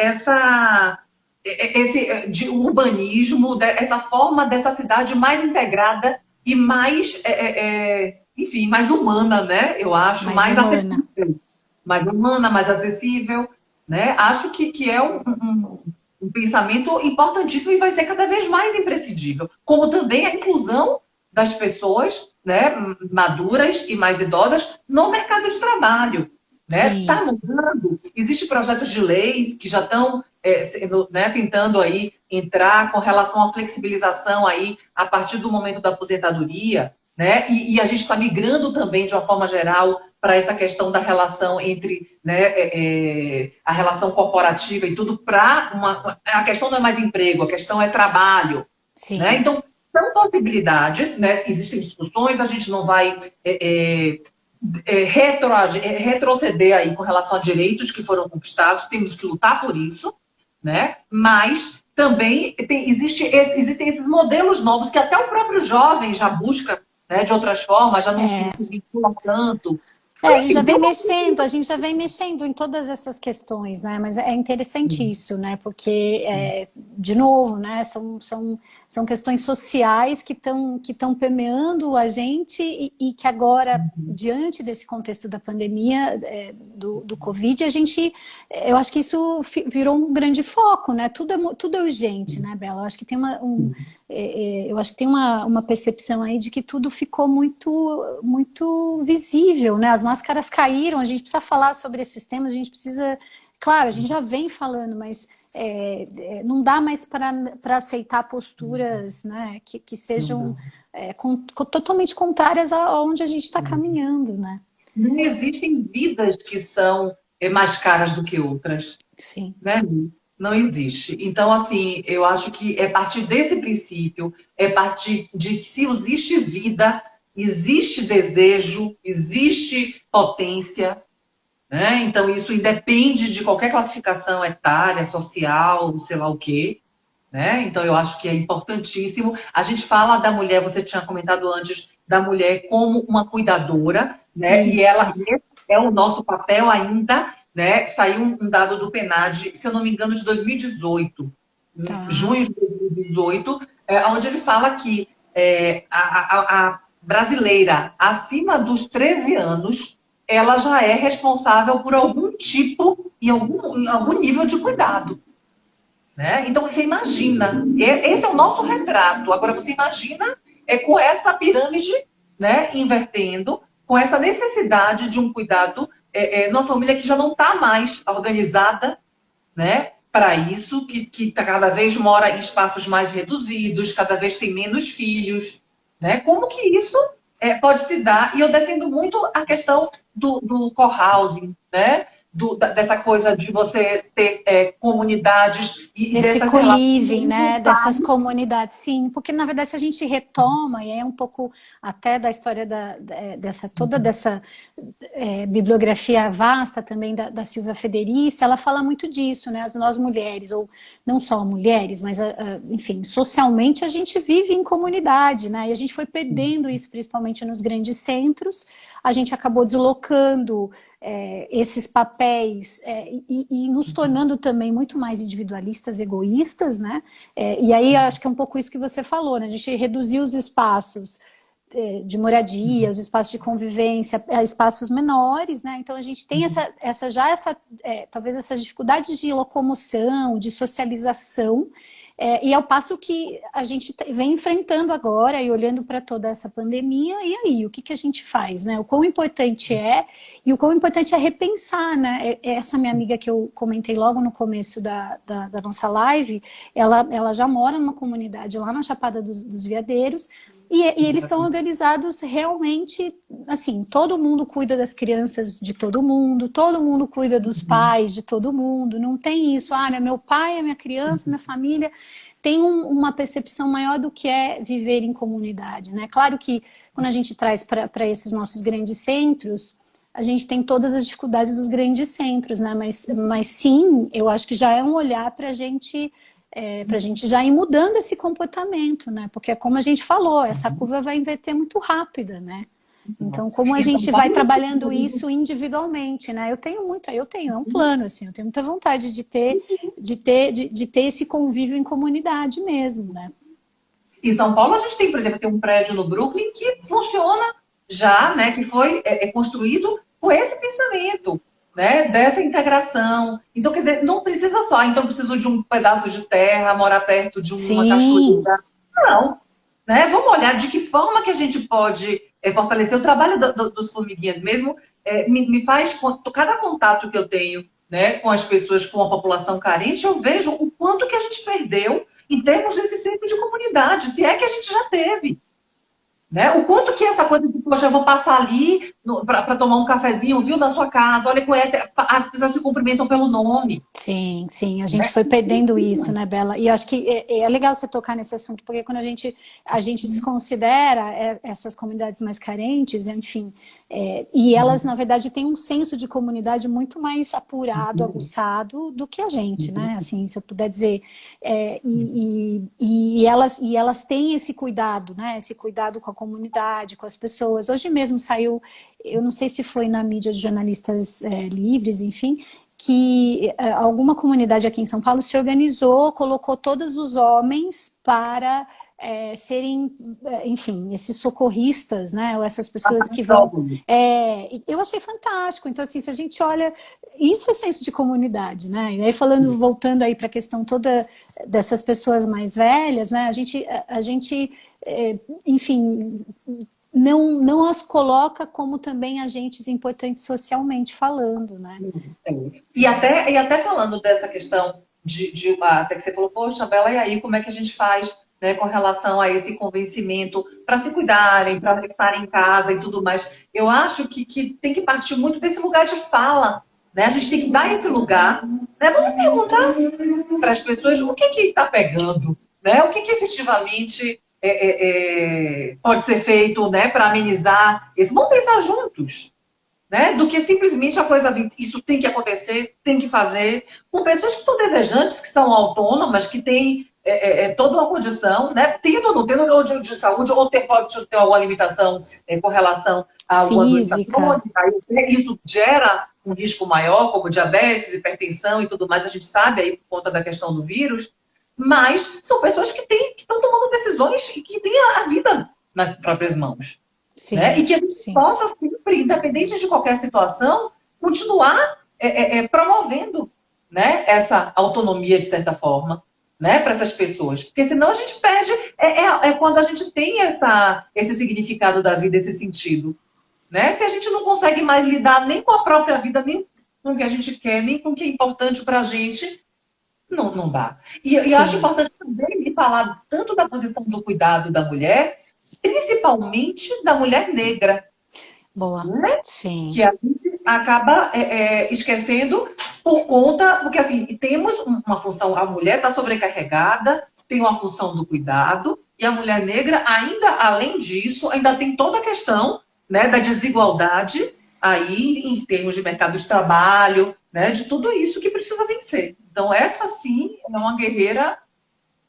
de urbanismo, essa forma dessa cidade mais integrada e mais, enfim, mais humana, né? Eu acho, Mais humana. mais humana, mais acessível, né? Acho que é um pensamento importantíssimo e vai ser cada vez mais imprescindível, como também a inclusão das pessoas, né, maduras e mais idosas no mercado de trabalho. Está, Sim. né? Mudando, existem projetos de leis que já estão né, tentando aí entrar com relação à flexibilização aí a partir do momento da aposentadoria, né? E a gente está migrando também, de uma forma geral, para essa questão da relação entre, né, a relação corporativa e tudo, a questão não é mais emprego, a questão é trabalho. Né? Sim. Então, são possibilidades, né? Existem discussões, a gente não vai retroceder aí com relação a direitos que foram conquistados, temos que lutar por isso, né? Mas também existem esses modelos novos que até o próprio jovem já busca, né, de outras formas, já não se vincula tanto. A gente já vem mexendo em todas essas questões, né? Mas é interessante isso, né? Porque, de novo, né? São questões sociais que estão permeando a gente e que agora, diante desse contexto da pandemia, do Covid, eu acho que isso virou um grande foco, né? Tudo é urgente, né, Bela? Eu acho que tem uma percepção aí de que tudo ficou muito, muito visível, né? As máscaras caíram, a gente precisa falar sobre esses temas, a gente precisa... Claro, a gente já vem falando, mas não dá mais para aceitar posturas, né, que sejam totalmente contrárias aonde a gente está caminhando, né? Não existem vidas que são mais caras do que outras. Sim. Né? Não existe. Então, assim, eu acho que é a partir desse princípio, é a partir de que se existe vida, existe desejo, existe potência, né? Então, isso independe de qualquer classificação etária, social, sei lá o quê, né? Então, eu acho que é importantíssimo. A gente fala da mulher, você tinha comentado antes, da mulher como uma cuidadora, né? Isso. E esse é o nosso papel ainda, né? Saiu um dado do PNAD, se eu não me engano, de 2018, Tá. junho de 2018, onde ele fala que a brasileira acima dos 13 anos, ela já é responsável por algum tipo, em algum nível de cuidado. Né? Então, você imagina, esse é o nosso retrato. Agora, você imagina com essa pirâmide, né, invertendo, com essa necessidade de um cuidado numa família que já não está mais organizada, né, para isso, que cada vez mora em espaços mais reduzidos, cada vez tem menos filhos. Né? Como que isso pode se dar? E eu defendo muito a questão do co-housing, né? Dessa coisa de você ter comunidades e desse dessas co-living, relações, né? Dessas comunidades, sim, porque na verdade se a gente retoma, e é um pouco até da história toda dessa bibliografia vasta também da Silvia Federici, ela fala muito disso, né? Nós mulheres, ou não só mulheres, mas enfim, socialmente a gente vive em comunidade, né? E a gente foi perdendo isso principalmente nos grandes centros, a gente acabou deslocando esses papéis e nos tornando também muito mais individualistas, egoístas, né? E aí acho que é um pouco isso que você falou, né? A gente reduziu os espaços de moradia, os espaços de convivência, espaços menores, né? Então a gente tem talvez essas dificuldades de locomoção, de socialização, E ao passo que a gente vem enfrentando agora e olhando para toda essa pandemia, e aí, o que a gente faz, né? O quão importante é, e o quão importante é repensar, né? Essa minha amiga que eu comentei logo no começo da nossa live, ela já mora numa comunidade lá na Chapada dos Veadeiros, e eles são organizados realmente, assim, todo mundo cuida das crianças de todo mundo cuida dos pais de todo mundo, não tem isso, meu pai, a minha criança, minha família, tem uma percepção maior do que é viver em comunidade, né? Claro que quando a gente traz para esses nossos grandes centros, a gente tem todas as dificuldades dos grandes centros, né? Mas sim, eu acho que já é um olhar para a gente já ir mudando esse comportamento, né? Porque é como a gente falou, essa curva vai inverter muito rápida, né? Então, como a gente vai trabalhando isso individualmente, né? Eu tenho, é um plano, assim, eu tenho muita vontade de ter esse convívio em comunidade mesmo, né? Em São Paulo, a gente tem, por exemplo, tem um prédio no Brooklyn que funciona já, né? Que foi construído com esse pensamento, né? Dessa integração. Então, quer dizer, não precisa só, então preciso de um pedaço de terra, morar perto de uma cachoeira. Não, né? Vamos olhar de que forma que a gente pode fortalecer o trabalho dos formiguinhas mesmo. Me faz, cada contato que eu tenho, né, com as pessoas, com a população carente, eu vejo o quanto que a gente perdeu em termos desse centro de comunidade, se é que a gente já teve. Né? O quanto que essa coisa de, poxa, eu vou passar ali para tomar um cafezinho, viu, na sua casa, olha, conhece, as pessoas se cumprimentam pelo nome. Sim, sim, a gente foi perdendo isso, né, Bela? E acho que é legal você tocar nesse assunto, porque quando a gente desconsidera essas comunidades mais carentes, enfim, e elas, na verdade, têm um senso de comunidade muito mais apurado, aguçado do que a gente, né? Assim, se eu puder dizer. E elas têm esse cuidado, né? Esse cuidado com a comunidade, com as pessoas. Hoje mesmo saiu, eu não sei se foi na mídia de jornalistas livres, enfim, que alguma comunidade aqui em São Paulo se organizou, colocou todos os homens para serem, enfim, esses socorristas, né? Ou essas pessoas que vão... eu achei fantástico. Então, assim, se a gente olha... Isso é senso de comunidade, né? E aí, voltando aí para a questão toda dessas pessoas mais velhas, né? A gente enfim... Não as coloca como também agentes importantes socialmente falando, né? E até falando dessa questão até que você falou, poxa, Bela, e aí como é que a gente faz, né, com relação a esse convencimento para se cuidarem, para estarem em casa e tudo mais? Eu acho que tem que partir muito desse lugar de fala, né? A gente tem que dar esse lugar, né? Vamos perguntar para as pessoas o que está pegando, né? O que efetivamente pode ser feito, né, para amenizar esse. Vamos pensar juntos, né, do que simplesmente a coisa de isso tem que acontecer, tem que fazer, com pessoas que são desejantes, que são autônomas, que têm toda uma condição, né, tendo ou não tendo de saúde, ou pode ter alguma limitação com relação a alguma doença crônica, isso gera um risco maior, como diabetes, hipertensão e tudo mais, a gente sabe aí por conta da questão do vírus. Mas são pessoas que estão tomando decisões e que têm a vida nas próprias mãos. Sim, né? E que a gente possa sempre, independente de qualquer situação, continuar promovendo, né, essa autonomia, de certa forma, né, para essas pessoas. Porque senão a gente perde, quando a gente tem esse significado da vida, esse sentido. Né? Se a gente não consegue mais lidar nem com a própria vida, nem com o que a gente quer, nem com o que é importante para a gente, não dá. E eu acho importante também falar tanto da posição do cuidado da mulher, principalmente da mulher negra. Boa. Né? Sim. Que a gente acaba esquecendo por conta... Porque, assim, temos uma função... A mulher está sobrecarregada, tem uma função do cuidado, e a mulher negra, ainda, além disso, ainda tem toda a questão, né, da desigualdade aí em termos de mercado de trabalho, né, de tudo isso que precisa vencer. Então, essa sim é uma guerreira,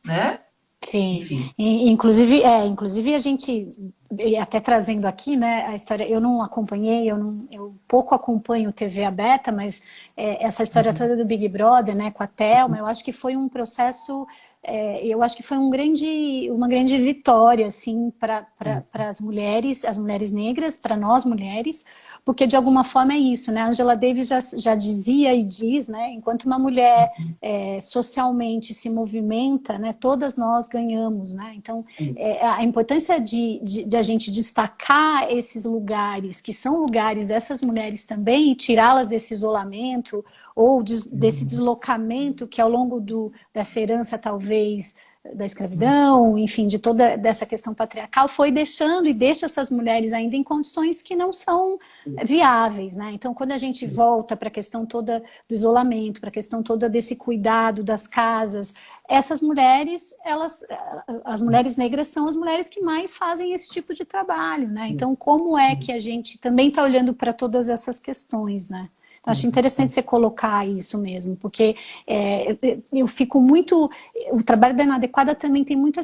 né? Sim, inclusive a gente, até trazendo aqui, né, a história, eu não acompanhei, eu pouco acompanho TV aberta, mas essa história toda do Big Brother, né, com a Thelma, eu acho que foi um processo eu acho que foi uma grande vitória, assim, para as mulheres negras, para nós mulheres, porque de alguma forma é isso, né? A Angela Davis já dizia e diz, né? Enquanto uma mulher socialmente se movimenta, né? Todas nós ganhamos, né? Então, a importância de a gente destacar esses lugares, que são lugares dessas mulheres também, e tirá-las desse isolamento, ou desse deslocamento que ao longo dessa herança, talvez, da escravidão, enfim, de toda dessa questão patriarcal, foi deixando e deixa essas mulheres ainda em condições que não são viáveis, né? Então, quando a gente volta para a questão toda do isolamento, para a questão toda desse cuidado das casas, essas mulheres, as mulheres negras são as mulheres que mais fazem esse tipo de trabalho, né? Então, como é que a gente também está olhando para todas essas questões, né? Acho interessante você colocar isso mesmo, porque eu fico muito... O trabalho da Inadequada também tem muito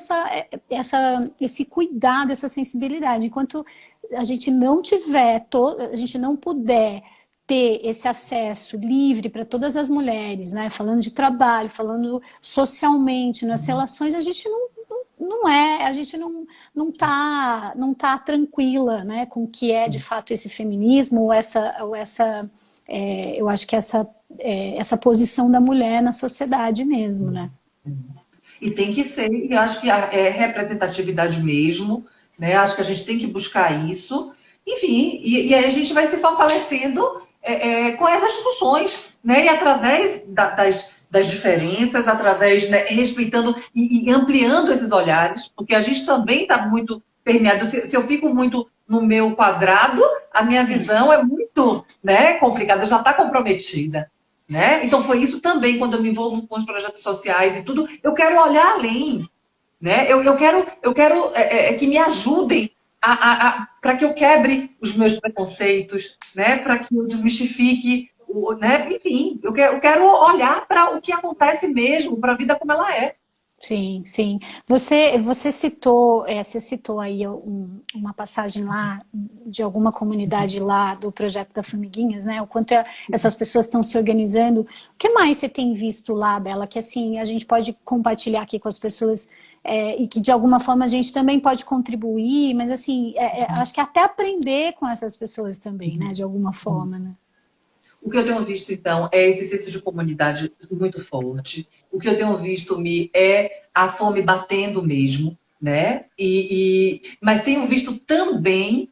esse cuidado, essa sensibilidade. Enquanto a gente não tiver, a gente não puder ter esse acesso livre para todas as mulheres, né? Falando de trabalho, falando socialmente, nas relações, a gente a gente não tá tranquila, né, com o que é de fato esse feminismo ou essa eu acho que essa posição da mulher na sociedade mesmo, né? E tem que ser, e acho que é representatividade mesmo, né? Acho que a gente tem que buscar isso. Enfim, e aí a gente vai se fortalecendo com essas discussões, né? E através das diferenças, através, né, respeitando e ampliando esses olhares, porque a gente também está muito permeado. Se eu fico muito no meu quadrado, a minha visão é muito, né, complicada, já está comprometida. Né? Então foi isso também, quando eu me envolvo com os projetos sociais e tudo, eu quero olhar além. Né? Eu quero que me ajudem para que eu quebre os meus preconceitos, né? Para que eu desmistifique, né? Enfim, eu quero olhar para o que acontece mesmo, para a vida como ela é. Sim, sim. Você citou aí uma passagem lá de alguma comunidade lá do projeto da Formiguinhas, né? O quanto essas pessoas estão se organizando. O que mais você tem visto lá, Bela, que assim a gente pode compartilhar aqui com as pessoas e que de alguma forma a gente também pode contribuir, mas assim, acho que até aprender com essas pessoas também, né? De alguma forma, né? O que eu tenho visto, então, é esse senso de comunidade muito forte. O que eu tenho visto, é a fome batendo mesmo, né? Mas tenho visto também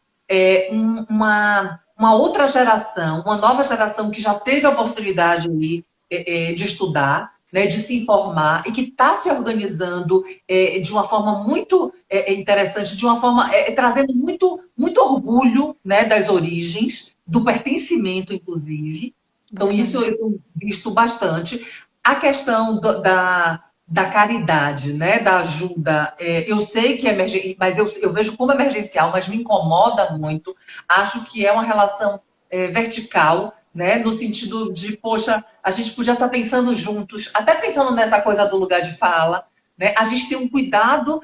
uma outra geração, uma nova geração que já teve a oportunidade de estudar, né, de se informar e que está se organizando de uma forma muito interessante, de uma forma trazendo muito, muito orgulho, né, das origens, do pertencimento, inclusive. Então, isso eu tenho visto bastante. A questão da caridade, né, da ajuda, eu sei que é emergencial, mas eu vejo como emergencial, mas me incomoda muito. Acho que é uma relação vertical, né, no sentido de, poxa, a gente podia estar pensando juntos, até pensando nessa coisa do lugar de fala, né, a gente tem um cuidado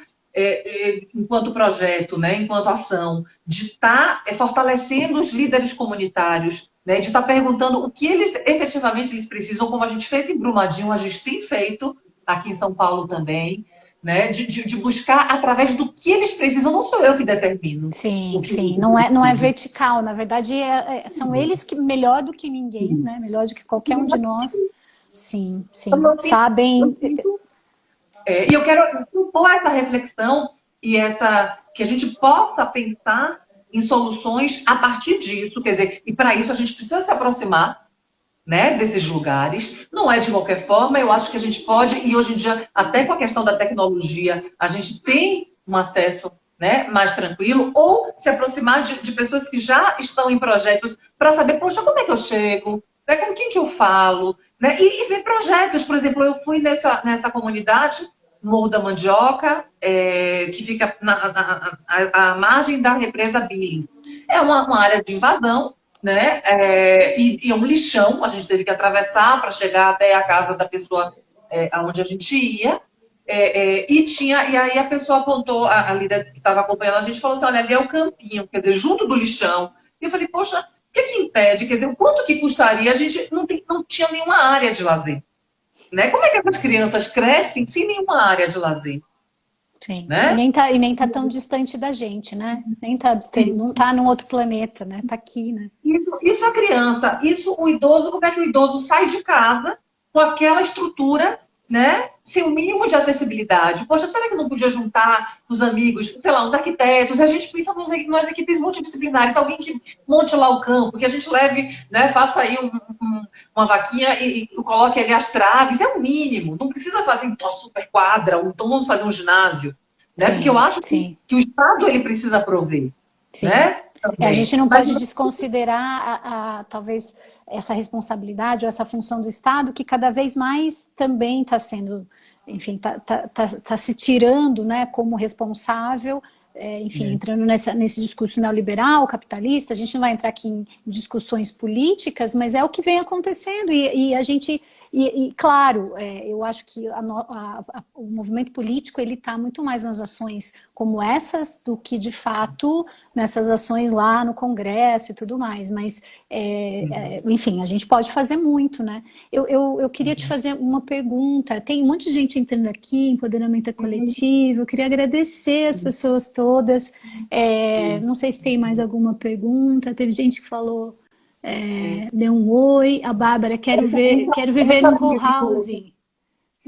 enquanto projeto, né, enquanto ação, de estar fortalecendo os líderes comunitários, né, de estar perguntando o que eles efetivamente precisam, como a gente fez em Brumadinho, a gente tem feito aqui em São Paulo também, né, de buscar através do que eles precisam, não sou eu que determino. Sim, sim, não é vertical, na verdade são eles que melhor do que ninguém, né, melhor do que qualquer um de nós, sim, sabem... E eu quero propor essa reflexão e que a gente possa pensar em soluções a partir disso, quer dizer, e para isso a gente precisa se aproximar, né, desses lugares. Não é de qualquer forma, eu acho que a gente pode, e hoje em dia, até com a questão da tecnologia, a gente tem um acesso, né, mais tranquilo, ou se aproximar de pessoas que já estão em projetos para saber, poxa, como é que eu chego? Né, com quem que eu falo? Né, e ver projetos. Por exemplo, eu fui nessa comunidade, Morro da Mandioca, que fica à margem da represa Billings. É uma área de invasão, né? E é um lixão, a gente teve que atravessar para chegar até a casa da pessoa aonde a gente ia. E aí a pessoa apontou, a líder que estava acompanhando a gente, falou assim, olha, ali é o campinho, quer dizer, junto do lixão. E eu falei, poxa, o que impede? Quer dizer, o quanto que custaria? A gente não tinha nenhuma área de lazer. né? Como é que essas crianças crescem sem nenhuma área de lazer? Sim. Né? E nem tá tão distante da gente, né? Nem tá, não tá num outro planeta, né? Tá aqui, né? Isso a criança, isso o idoso, como é que o idoso sai de casa com aquela estrutura, né? Sem o mínimo de acessibilidade. Poxa, será que não podia juntar os amigos, sei lá, os arquitetos? A gente pensa nas equipes multidisciplinares, alguém que monte lá o campo, que a gente leve, né? Faça aí uma vaquinha e coloque ali as traves. É o mínimo. Não precisa fazer uma super quadra, ou então vamos fazer um ginásio, né? Porque eu acho que o Estado ele precisa prover, sim. Né? A gente não pode desconsiderar talvez essa responsabilidade ou essa função do Estado, que cada vez mais também está sendo, enfim, tá se tirando, né, como responsável, enfim, entrando nesse discurso neoliberal, capitalista. A gente não vai entrar aqui em discussões políticas, mas é o que vem acontecendo e a gente... claro, eu acho que o movimento político ele está muito mais nas ações como essas do que, de fato, nessas ações lá no Congresso e tudo mais. Mas, enfim, a gente pode fazer muito, né? Eu queria te fazer uma pergunta. Tem um monte de gente entrando aqui, empoderamento coletivo. Eu queria agradecer as pessoas todas. Não sei se tem mais alguma pergunta. Teve gente que falou... deu um oi, a Bárbara, quero viver no co-housing.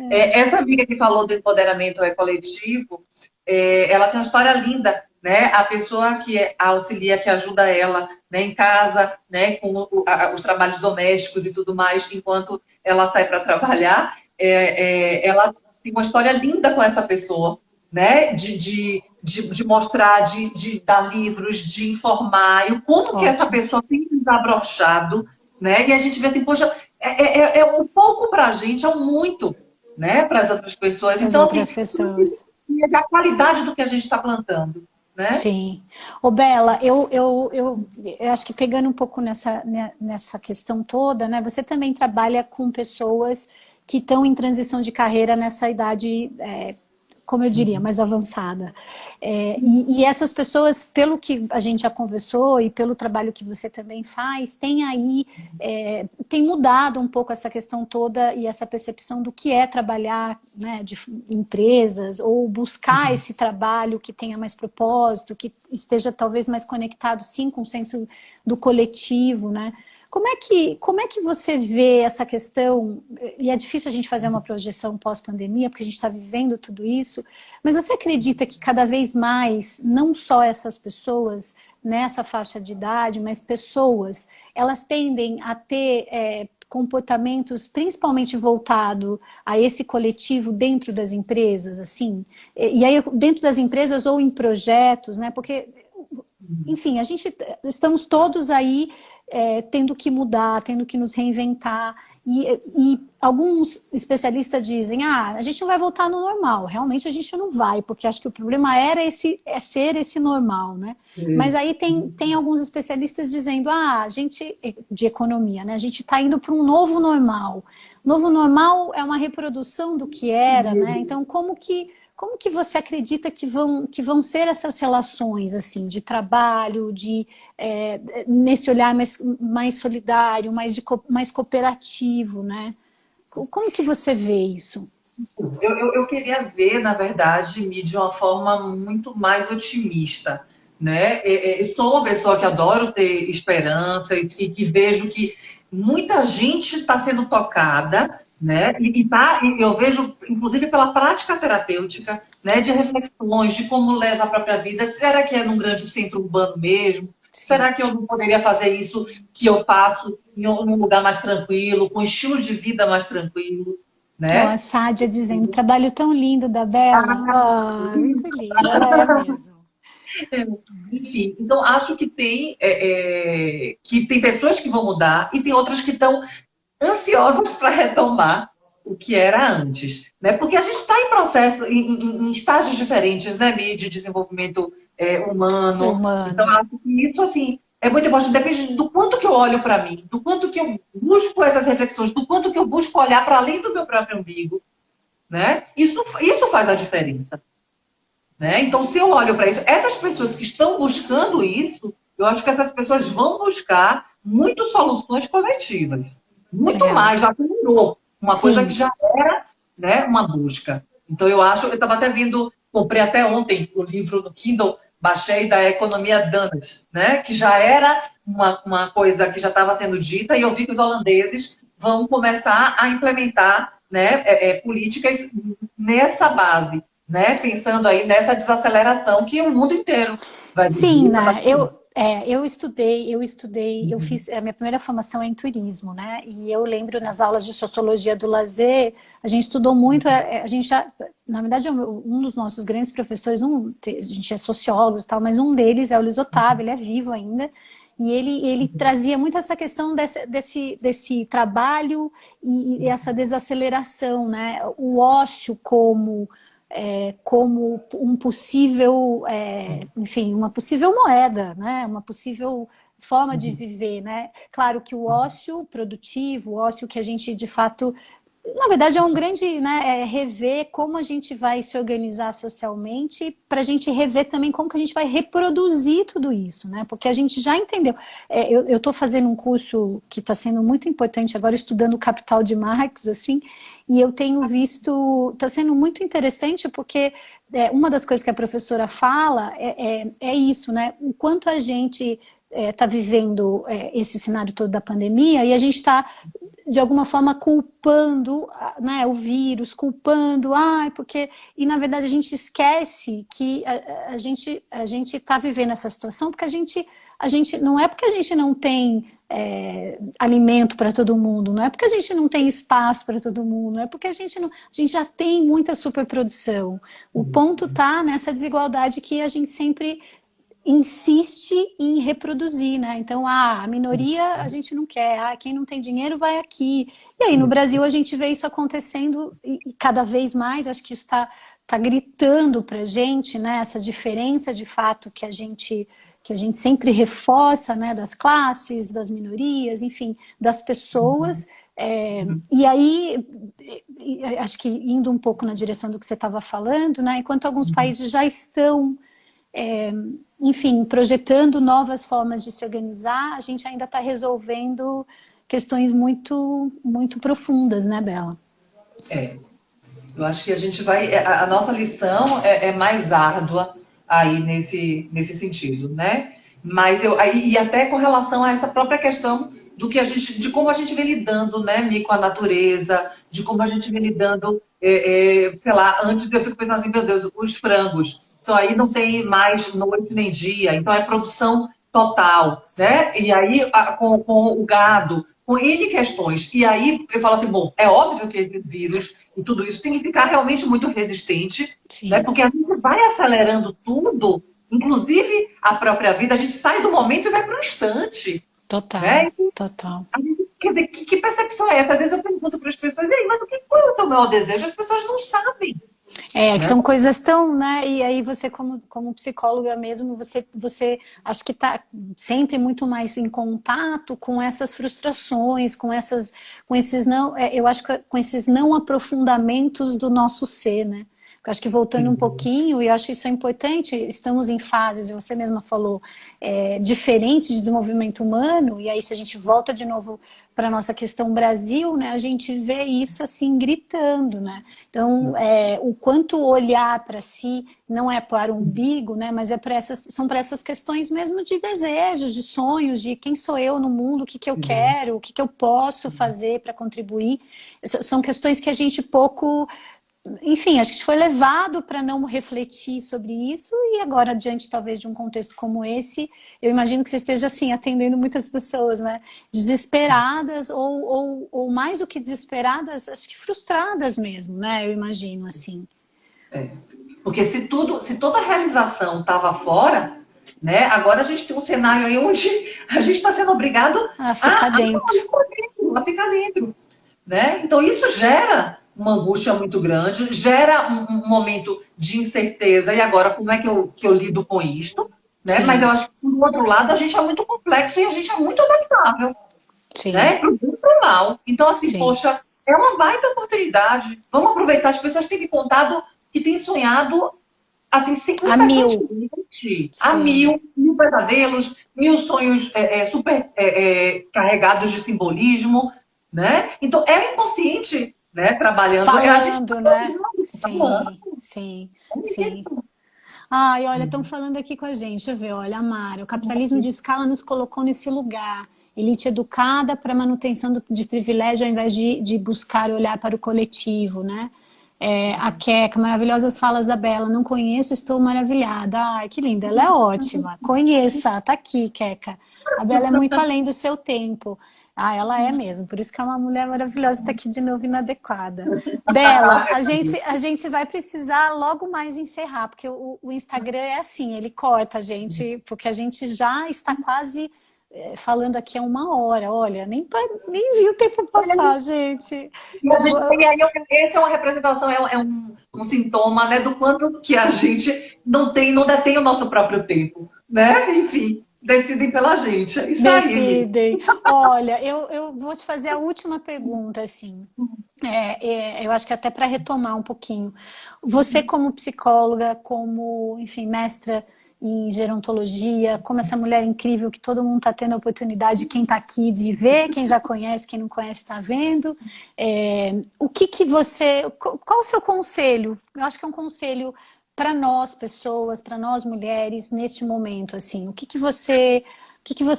Essa amiga que falou do empoderamento coletivo, ela tem uma história linda, né? A pessoa que auxilia, que ajuda ela, né, em casa, né, com os trabalhos domésticos e tudo mais, enquanto ela sai para trabalhar, ela tem uma história linda com essa pessoa, né? De mostrar, de dar livros, de informar, e como que essa pessoa tem desabrochado, né? E a gente vê assim, poxa, é um pouco para a gente, é um muito, né, para as outras pessoas. As outras pessoas. E a qualidade do que a gente está plantando, né? Sim. Ô, Bela, eu acho que pegando um pouco nessa questão toda, né, você também trabalha com pessoas que estão em transição de carreira nessa idade, como eu diria, mais avançada. E essas pessoas, pelo que a gente já conversou e pelo trabalho que você também faz, tem mudado um pouco essa questão toda e essa percepção do que é trabalhar, né, de empresas ou buscar esse trabalho que tenha mais propósito, que esteja talvez mais conectado, sim, com o senso do coletivo, né? Como é que você vê essa questão? E é difícil a gente fazer uma projeção pós-pandemia, porque a gente está vivendo tudo isso, mas você acredita que cada vez mais, não só essas pessoas nessa faixa de idade, mas pessoas, elas tendem a ter comportamentos principalmente voltados a esse coletivo dentro das empresas, assim? E aí, dentro das empresas ou em projetos, né? Porque, enfim, estamos todos aí tendo que mudar, tendo que nos reinventar, e alguns especialistas dizem, a gente não vai voltar no normal, realmente a gente não vai, porque acho que o problema ser esse normal, né? Mas aí tem alguns especialistas dizendo, a gente, de economia, né? A gente está indo para um novo normal. Novo normal é uma reprodução do que era, né? Então, como que você acredita que vão ser essas relações, assim, de trabalho, nesse olhar mais solidário, mais cooperativo, né? Como que você vê isso? Eu queria ver, na verdade, Me, de uma forma muito mais otimista, né? Sou uma pessoa que adoro ter esperança e que vejo que muita gente está sendo tocada, né? E eu vejo, inclusive pela prática terapêutica, né, de reflexões de como leva a própria vida. Será que é num grande centro urbano mesmo? Sim. Será que eu não poderia fazer isso que eu faço em um lugar mais tranquilo, com um estilo de vida mais tranquilo? Né? A Sádia dizendo, trabalho tão lindo da Bela. Muito lindo, ela é mesmo. Enfim, então acho que tem pessoas que vão mudar e tem outras que estão ansiosas para retomar o que era antes, né? Porque a gente está em processo, em estágios diferentes, né, Mi, de desenvolvimento humano. Então acho que isso, assim, é muito importante, depende do quanto que eu olho para mim, do quanto que eu busco essas reflexões, do quanto que eu busco olhar para além do meu próprio umbigo, né? Isso faz a diferença. Né? Então, se eu olho para isso, essas pessoas que estão buscando isso, eu acho que essas pessoas vão buscar muito soluções coletivas. Muito mais, já melhorou. uma coisa que Sim. já era, né, uma busca. Então, eu estava até vindo, comprei até ontem o livro no Kindle, baixei da Economia Donut, né, que já era uma coisa que já estava sendo dita, e eu vi que os holandeses vão começar a implementar, né, políticas nessa base, né, pensando aí nessa desaceleração que o mundo inteiro vai Sim, viver. né? Eu fiz, a minha primeira formação é em turismo, né? E eu lembro nas aulas de sociologia do lazer, a gente estudou muito, a gente já, na verdade, um dos nossos grandes professores, a gente é sociólogo e tal, mas um deles é o Luiz Otávio, ele é vivo ainda, e ele trazia muito essa questão desse trabalho e essa desaceleração, né? O ócio como um possível, enfim, uma possível moeda, né? Uma possível forma de viver, né? Claro que o ócio produtivo, o ócio que a gente de fato, na verdade é um grande, né, rever como a gente vai se organizar socialmente para a gente rever também como que a gente vai reproduzir tudo isso, né? Porque a gente já entendeu. Eu estou fazendo um curso que está sendo muito importante agora, estudando o Capital de Marx, assim, e eu tenho visto, está sendo muito interessante porque uma das coisas que a professora fala é isso, né? O quanto a gente está vivendo esse cenário todo da pandemia e a gente está, de alguma forma, culpando, né, o vírus, culpando, porque... E, na verdade, a gente esquece que a gente está vivendo essa situação porque a gente não é porque a gente não tem alimento para todo mundo, não é porque a gente não tem espaço para todo mundo, não é porque a gente já tem muita superprodução. O ponto está nessa desigualdade que a gente sempre insiste em reproduzir, né? Então, a minoria a gente não quer, quem não tem dinheiro vai aqui. E aí, no Brasil, a gente vê isso acontecendo e cada vez mais, acho que isso está gritando para a gente, né? Essa diferença de fato que a gente sempre reforça, né? Das classes, das minorias, enfim, das pessoas. E aí, acho que indo um pouco na direção do que você estava falando, né? Enquanto alguns países já estão enfim, projetando novas formas de se organizar, a gente ainda está resolvendo questões muito, muito profundas, né, Bela? Eu acho que a gente vai. A nossa lição é mais árdua aí nesse sentido, né? Mas e até com relação a essa própria questão do que de como a gente vem lidando, né, Mi, com a natureza, de como a gente vem lidando, sei lá, antes eu fico pensando assim, meu Deus, os frangos, então aí não tem mais noite nem dia, então é produção total, né? E aí com o gado, com N questões. E aí eu falo assim, bom, é óbvio que esse vírus e tudo isso tem que ficar realmente muito resistente, né? Sim. Porque a gente vai acelerando tudo, inclusive a própria vida, a gente sai do momento e vai para o instante, Total, né? total. A gente, quer dizer, que percepção é essa? Às vezes eu pergunto para as pessoas, ei, mas qual é o teu maior desejo? As pessoas não sabem, Que né? são coisas tão, né? E aí você, como psicóloga mesmo, você acho que está sempre muito mais em contato com essas frustrações, com esses não, eu acho que com esses não aprofundamentos do nosso ser, né? Eu acho que voltando um pouquinho, e acho isso é importante, estamos em fases, você mesma falou, diferentes de desenvolvimento humano, e aí se a gente volta de novo para a nossa questão Brasil, né, a gente vê isso assim gritando, né? Então, o quanto olhar para si não é para o umbigo, né, mas são para essas questões mesmo de desejos, de sonhos, de quem sou eu no mundo, o que, que eu quero, o que, que eu posso fazer para contribuir. São questões que a gente pouco... Enfim, acho que foi levado para não refletir sobre isso e agora, diante talvez de um contexto como esse, eu imagino que você esteja assim, atendendo muitas pessoas, né? Desesperadas ou mais do que desesperadas, acho que frustradas mesmo, né? Eu imagino assim. Porque se toda a realização estava fora, né, agora a gente tem um cenário aí onde a gente está sendo obrigado Ficar dentro. a ficar dentro, né? Então isso gera uma angústia muito grande, gera um momento de incerteza, e agora como é que eu lido com isto? Né? Mas eu Sim, acho que, por outro lado, a gente é muito complexo e a gente é muito adaptável, sim, né? Para o bem e para o mal. Então, assim, sim. poxa, é uma baita oportunidade. Vamos aproveitar. As pessoas têm me contado que têm sonhado, assim, A mil. incessantemente, a Sim, mil pesadelos, mil sonhos super carregados de simbolismo. né? Então, é o inconsciente, né, trabalhando. É a gente Falando, né? falando. Sim, sim, sim. Ai, olha, estão falando aqui com a gente. Deixa eu ver, olha, Amara, o capitalismo de escala nos colocou nesse lugar. Elite educada para manutenção de privilégio ao invés de buscar olhar para o coletivo, né? A Queca, maravilhosas falas da Bela. Não conheço, estou maravilhada. Ai, que linda, ela é ótima. Conheça, tá aqui, Queca. A Bela é muito além do seu tempo. Ah, ela é mesmo, por isso que é uma mulher maravilhosa, está aqui de novo inadequada. Bela, a gente vai precisar logo mais encerrar, porque o Instagram é assim, ele corta a gente, porque a gente já está quase falando aqui há 1 hora. Olha, nem vi o tempo passar, gente. E aí, essa é uma representação, um sintoma, né, do quanto que a gente não detém o nosso próprio tempo, né? Enfim, decidem pela gente. É isso aí. Decidem. Olha, eu vou te fazer a última pergunta, assim. Eu acho que até para retomar um pouquinho. Você como psicóloga, como, enfim, mestra em gerontologia, como essa mulher incrível que todo mundo está tendo a oportunidade, quem está aqui de ver, quem já conhece, quem não conhece está vendo. O que você, qual o seu conselho? Eu acho que é um conselho para nós, pessoas, para nós mulheres, neste momento, assim. O que você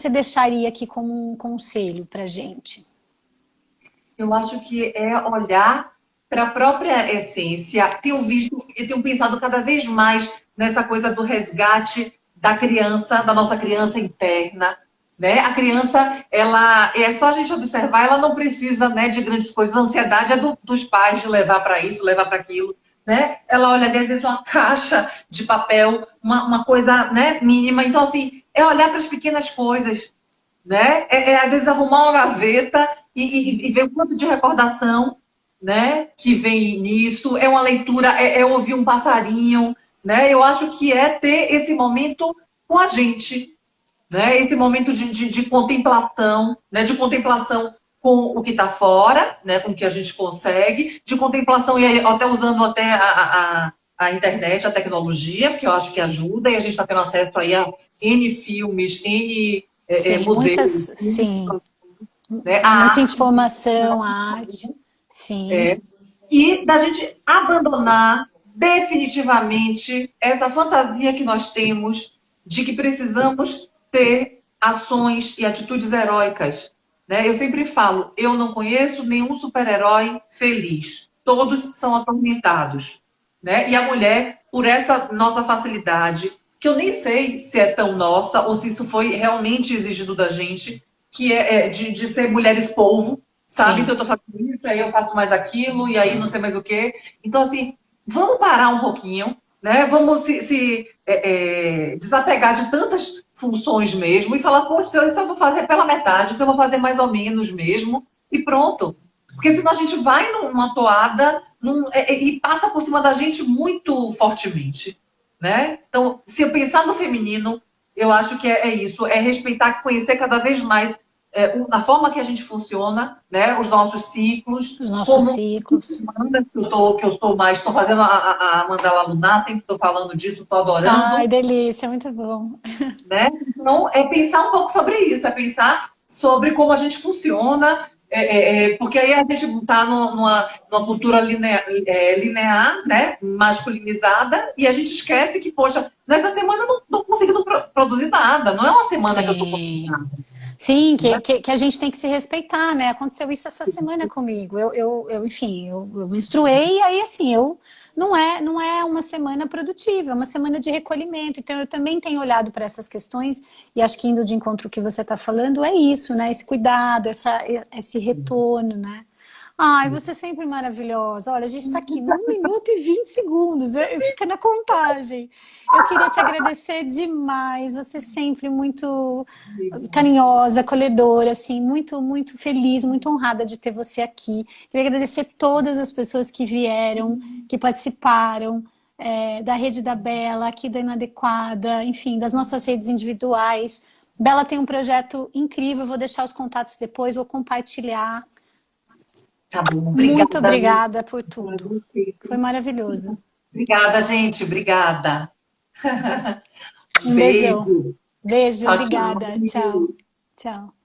deixaria aqui como um conselho para gente? Eu acho que é olhar para a própria essência. Tenho visto e tenho pensado cada vez mais nessa coisa do resgate da criança, da nossa criança interna. Né? A criança, ela é só a gente observar, ela não precisa, né, de grandes coisas. A ansiedade é dos pais de levar para isso, levar para aquilo. Né? Ela olha, às vezes, uma caixa de papel, uma coisa, né, mínima. Então, assim, é olhar para as pequenas coisas, né? Às vezes arrumar uma gaveta e ver o quanto de recordação, né, que vem nisso. É uma leitura, é ouvir um passarinho, né? Eu acho que é ter esse momento com a gente, né? Esse momento de contemplação, né? De contemplação com o que está fora, né? Com o que a gente consegue, de contemplação, e aí, até usando até a internet, a tecnologia, porque eu acho que ajuda, e a gente está tendo acesso aí a N filmes, N Sim, museus, sim, né? A muita arte, informação, a arte, sim, e da gente abandonar definitivamente essa fantasia que nós temos de que precisamos ter ações e atitudes heróicas. Né? Eu sempre falo, eu não conheço nenhum super-herói feliz. Todos são atormentados. Né? E a mulher, por essa nossa facilidade, que eu nem sei se é tão nossa ou se isso foi realmente exigido da gente, que é de ser mulheres polvo, sabe? Então sim. eu tô fazendo isso, aí eu faço mais aquilo, e aí não sei mais o quê. Então, assim, vamos parar um pouquinho, né? Vamos se desapegar de tantas funções mesmo e falar, poxa, isso eu vou fazer pela metade, isso eu vou fazer mais ou menos mesmo, e pronto. Porque senão a gente vai numa toada e passa por cima da gente muito fortemente, né? Então, se eu pensar no feminino, eu acho que é isso, é respeitar, conhecer cada vez mais a forma que a gente funciona, né? Os nossos ciclos, Os nossos como ciclos. que eu estou mais, estou fazendo a mandala lunar, sempre estou falando disso, estou Ai, adorando, delícia, muito bom. né? Então, é pensar um pouco sobre isso, é pensar sobre como a gente funciona, porque aí a gente está numa cultura linear, né? Masculinizada, e a gente esquece que, poxa, nessa semana eu não estou conseguindo produzir nada, não é uma semana que eu estou conseguindo Sim. nada. Sim, Né? que a gente tem que se respeitar, né? Aconteceu isso essa semana comigo. Enfim, eu menstruei e aí, assim, não é uma semana produtiva, é uma semana de recolhimento. Então, eu também tenho olhado para essas questões e acho que indo de encontro ao que você está falando, é isso, né? Esse cuidado, esse retorno, né? Ai, você é sempre maravilhosa. Olha, a gente está aqui 1 minuto e 20 segundos, fica na contagem. Eu queria te agradecer demais, você é sempre muito carinhosa, acolhedora, assim, muito, muito feliz, muito honrada de ter você aqui. Queria agradecer todas as pessoas que vieram, que participaram, da Rede da Bela, aqui da Inadequada, enfim, das nossas redes individuais. Bela tem um projeto incrível, eu vou deixar os contatos depois, vou compartilhar. Tá bom, Muito obrigada. obrigada por tudo. Foi maravilhoso. Obrigada, gente, obrigada. Um beijão. Beijo. Beijo, Tchau, tchau. obrigada. Tchau. Tchau.